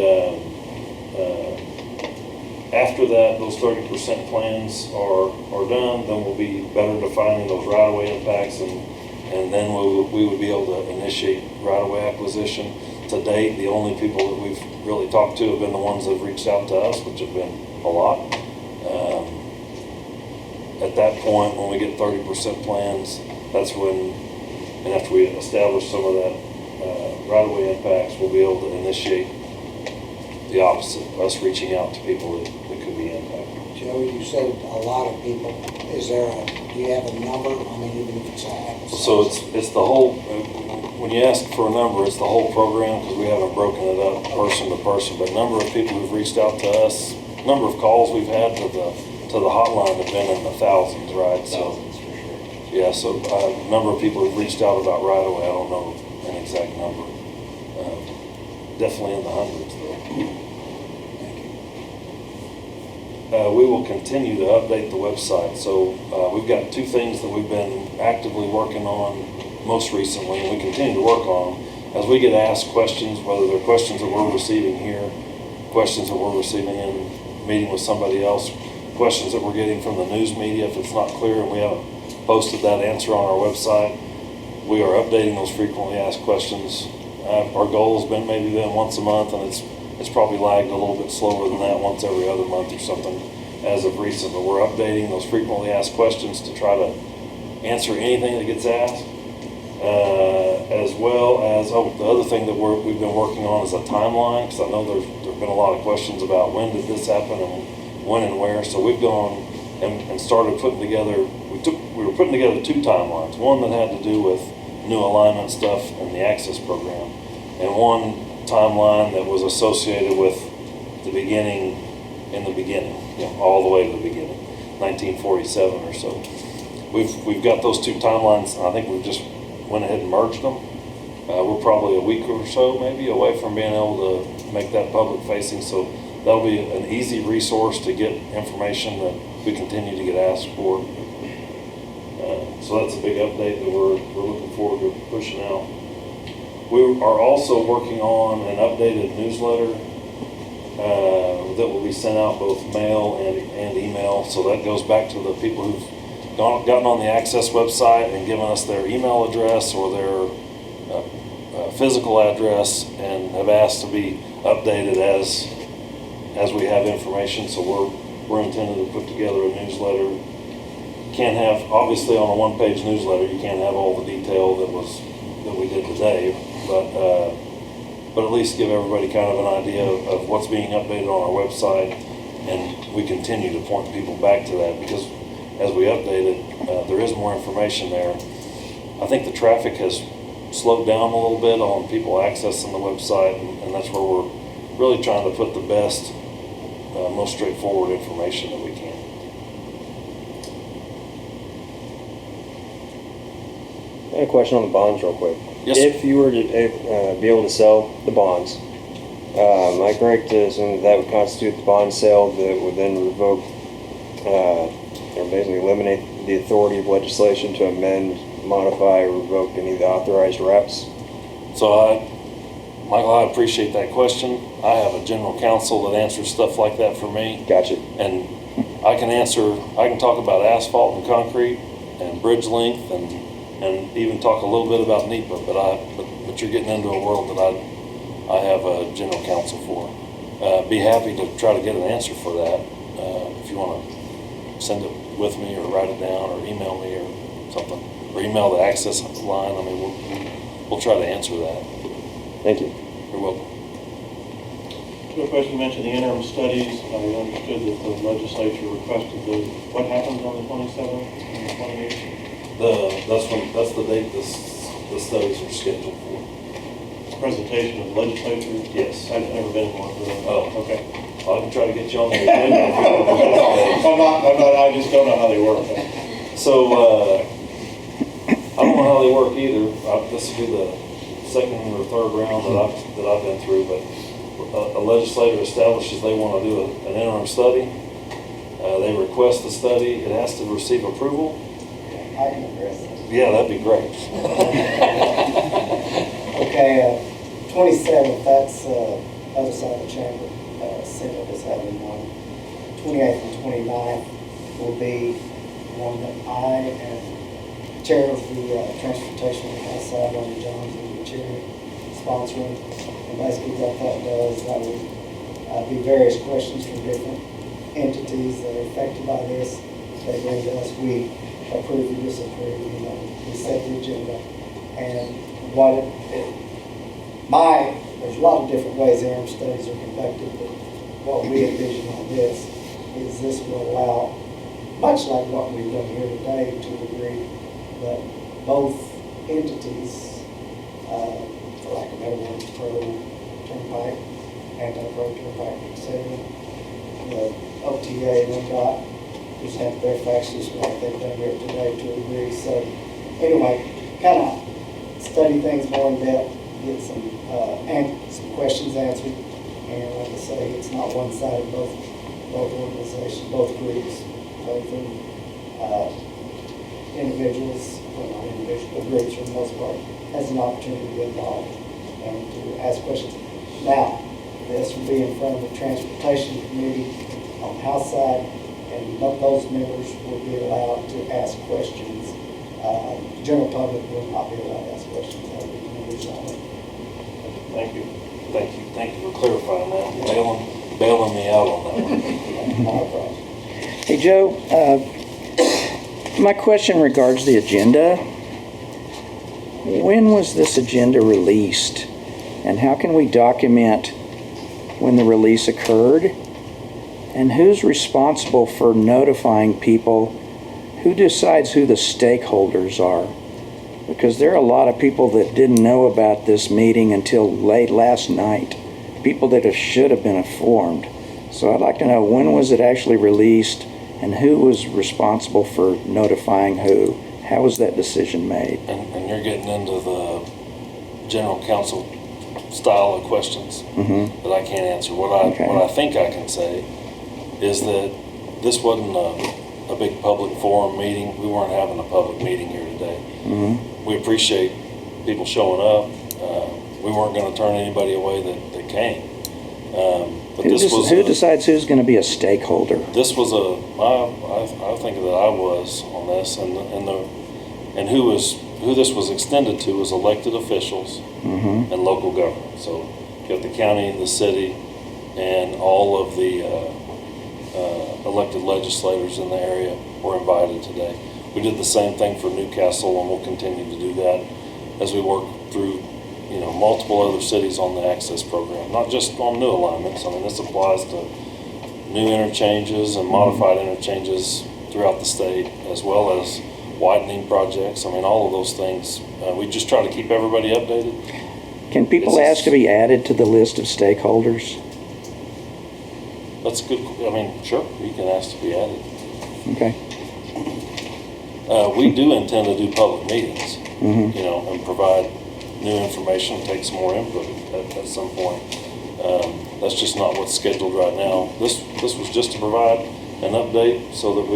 after that, those 30% plans are done, then we'll be better defining those right-of-way impacts, and then we would be able to initiate right-of-way acquisition. To date, the only people that we've really talked to have been the ones that have reached out to us, which have been a lot. At that point, when we get 30% plans, that's when, and after we establish some of that right-of-way impacts, we'll be able to initiate the opposite, us reaching out to people that could be impacted. Joe, you said a lot of people. Do you have a number? I mean, even if it's a... So it's the whole, when you ask for a number, it's the whole program, because we haven't broken it up person to person, but number of people who've reached out to us number of calls we've had to the hotline have been in the thousands, right? So, Thousands for sure. yeah, so a number of people have reached out about right away. I don't know an exact number. Definitely in the hundreds, though. We will continue to update the website. So we've got two things that we've been actively working on most recently, and we continue to work on them. As we get asked questions, whether they're questions that we're receiving here, questions that we're receiving in meeting with somebody else, questions that we're getting from the news media, if it's not clear and we haven't posted that answer on our website, we are updating those frequently asked questions. Our goal has been maybe once a month, and it's probably lagged a little bit slower than that, once every other month or something as of recent. But we're updating those frequently asked questions to try to answer anything that gets asked, as well as, the other thing that we've been working on is a timeline, because I know there's been a lot of questions about when did this happen and when and where. So we've gone and started putting together, we were putting together two timelines, one that had to do with new alignment stuff and the access program, and one timeline that was associated with the beginning, all the way to the beginning, 1947 or so. We've got those two timelines, and I think we've just went ahead and merged them. We're probably a week or so maybe away from being able to make that public facing, so that'll be an easy resource to get information that we continue to get asked for. So that's a big update that we're looking forward to pushing out. We are also working on an updated newsletter that will be sent out both mail and email. So that goes back to the people who've gotten on the Access website and given us their email address or their physical address and have asked to be updated as we have information. So we're intending to put together a newsletter. Can't have, obviously on a one-page newsletter, you can't have all the detail that we did today, but at least give everybody kind of an idea of what's being updated on our website, and we continue to point people back to that, because as we update it, there is more information there. I think the traffic has slowed down a little bit on people accessing the website, and that's where we're really trying to put the best, most straightforward information that we can. I have a question on the bonds real quick. Yes, if you were to be able to sell the bonds, am I correct to assume that would constitute the bond sale that would then revoke or basically eliminate the authority of legislation to amend, modify, or revoke any of the authorized routes? So Michael, I appreciate that question. I have a general counsel that answers stuff like that for me. Gotcha. And I can talk about asphalt and concrete and bridge length and even talk a little bit about NEPA, but you're getting into a world that I have a general counsel for. Be happy to try to get an answer for that. If you want to send it with me or write it down or email me or something, or email the access line, I mean, we'll try to answer that. Thank you. You're welcome. Good question. You mentioned the interim studies. I understood that the legislature requested those. What happens on the 27th and the 28th? That's the date the studies are scheduled for. Presentation of the legislature? Yes. I've never been to one of those. Oh. Okay. I can try to get you on the agenda. I just don't know how they work. So, I don't know how they work either. This will be the second or third round that I've been through, but a legislator establishes they want to do an interim study. They request the study. It has to receive approval. I can address that. Yeah, that'd be great. Okay, 27th, that's other side of the chamber. Senate is having one. 28th and 29th will be one that I and chair of the transportation outside on the Johns and the chair sponsoring. And basically what that does, that will be various questions from different entities that are affected by this. They bring to us, we approve or disapprove, we set the agenda. And there's a lot of different ways interim studies are conducted, but what we envision on this is this will allow, much like what we've done here today to a degree, that both entities, for lack of better words, pro Turnpike, anti-pro Turnpike, etc., the OTA and MDOT present their facts just like they've done here today to a degree. So anyway, kind of study things more in depth, get some questions answered. And like I say, it's not one-sided, both organizations, both groups, both individuals, well, not individuals, but groups for the most part, has an opportunity to be involved and to ask questions. Now, this will be in front of the Transportation Committee on the House side, and those members will be allowed to ask questions. The general public will not be allowed to ask questions. That will be members only. Thank you. Thank you for clarifying that, bailing me out on that one. Not a problem. Hey, Joe, my question regards the agenda. When was this agenda released? And how can we document when the release occurred? And who's responsible for notifying people? Who decides who the stakeholders are? Because there are a lot of people that didn't know about this meeting until late last night. People that should have been informed. So I'd like to know, when was it actually released and who was responsible for notifying who? How was that decision made? And you're getting into the general counsel style of questions that I can't answer. What I think I can say is that this wasn't a big public forum meeting. We weren't having a public meeting here today. We appreciate people showing up. We weren't going to turn anybody away that came. But Who decides who's going to be a stakeholder? This was I think that I was on this, and who this was extended to was elected officials and local government. So you have the county, the city, and all of the elected legislators in the area were invited today. We did the same thing for Newcastle, and we'll continue to do that as we work through multiple other cities on the access program, not just on new alignments. I mean, this applies to new interchanges and modified interchanges throughout the state, as well as widening projects. I mean, all of those things. We just try to keep everybody updated. Can people ask to be added to the list of stakeholders? That's good. I mean, sure, you can ask to be added. Okay. We do intend to do public meetings, and provide new information, take some more input at some point. That's just not what's scheduled right now. This was just to provide an update so that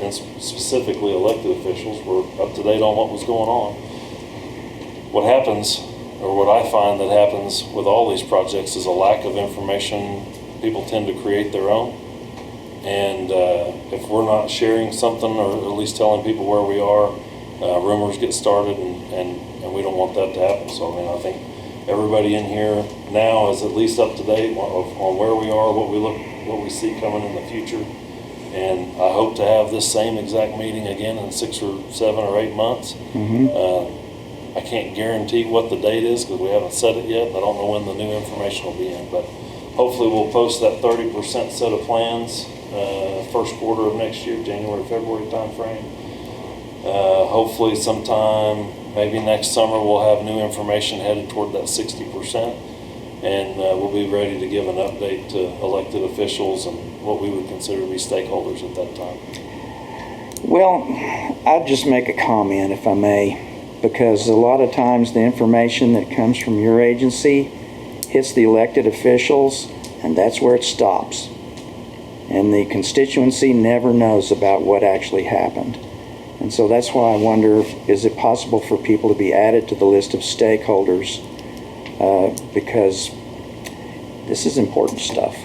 and specifically elected officials were up to date on what was going on. What happens, or what I find that happens with all these projects, is a lack of information. People tend to create their own. And if we're not sharing something, or at least telling people where we are, rumors get started, and we don't want that to happen. So, I mean, I think everybody in here now is at least up to date on where we are, what we see coming in the future. And I hope to have this same exact meeting again in 6 or 7 or 8 months. I can't guarantee what the date is because we haven't set it yet. I don't know when the new information will be in, but hopefully we'll post that 30% set of plans first quarter of next year, January, February timeframe. Hopefully sometime, maybe next summer, we'll have new information headed toward that 60%, and we'll be ready to give an update to elected officials and what we would consider to be stakeholders at that time. Well, I'd just make a comment, if I may, because a lot of times the information that comes from your agency hits the elected officials, and that's where it stops. And the constituency never knows about what actually happened. And so that's why I wonder, is it possible for people to be added to the list of stakeholders? Because this is important stuff.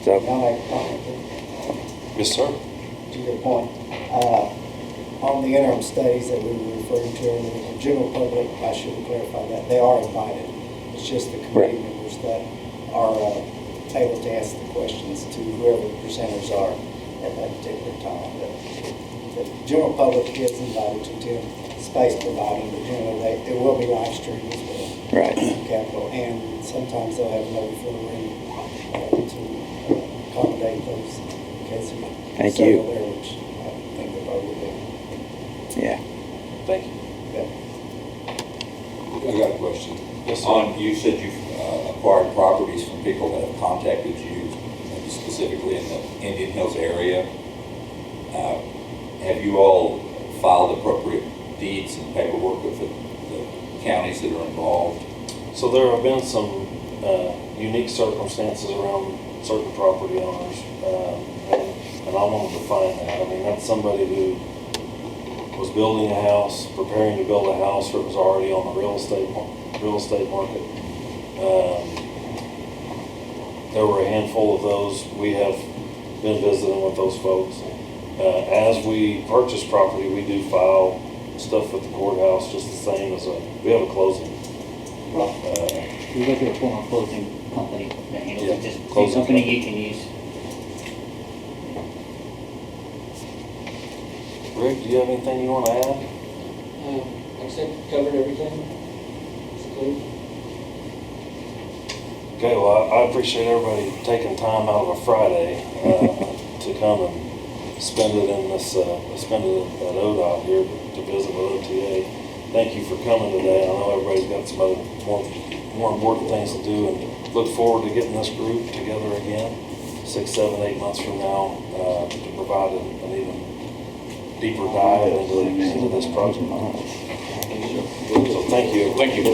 So, yes, sir. To your point, on the interim studies that we were referring to earlier, the general public, I should clarify that, they are invited. It's just the committee members that are able to ask the questions to whoever the presenters are at that particular time. The general public is invited to attend, space providing, but generally there will be live streaming as well. Right. Capitol, and sometimes they'll have an overflow room to accommodate those cases. Thank you. There, which I think they probably will. Yeah. Thank you. I got a question. Yes, sir. You said you acquired property contacted you, maybe specifically in the Indian Hills area. Have you all filed appropriate deeds and paperwork with the counties that are involved? So there have been some unique circumstances around certain property owners, and I wanted to find that. I mean, that's somebody who was building a house, preparing to build a house, or it was already on the real estate market. There were a handful of those. We have been visiting with those folks. As we purchase property, we do file stuff with the courthouse, just the same as we have a closing. We go to a former closing company that handles Yeah, it, just a closing company company. you can use. Rick, do you have anything you want to add? I think covered everything. It's clear. Okay, well, I appreciate everybody taking time out of a Friday to come and spend it in this, spend it at ODOT here to visit with OTA. Thank you for coming today. I know everybody's got some other more important things to do, and look forward to getting this group together again 6, 7, 8 months from now to provide an even deeper dive into this project. So thank you. Thank you.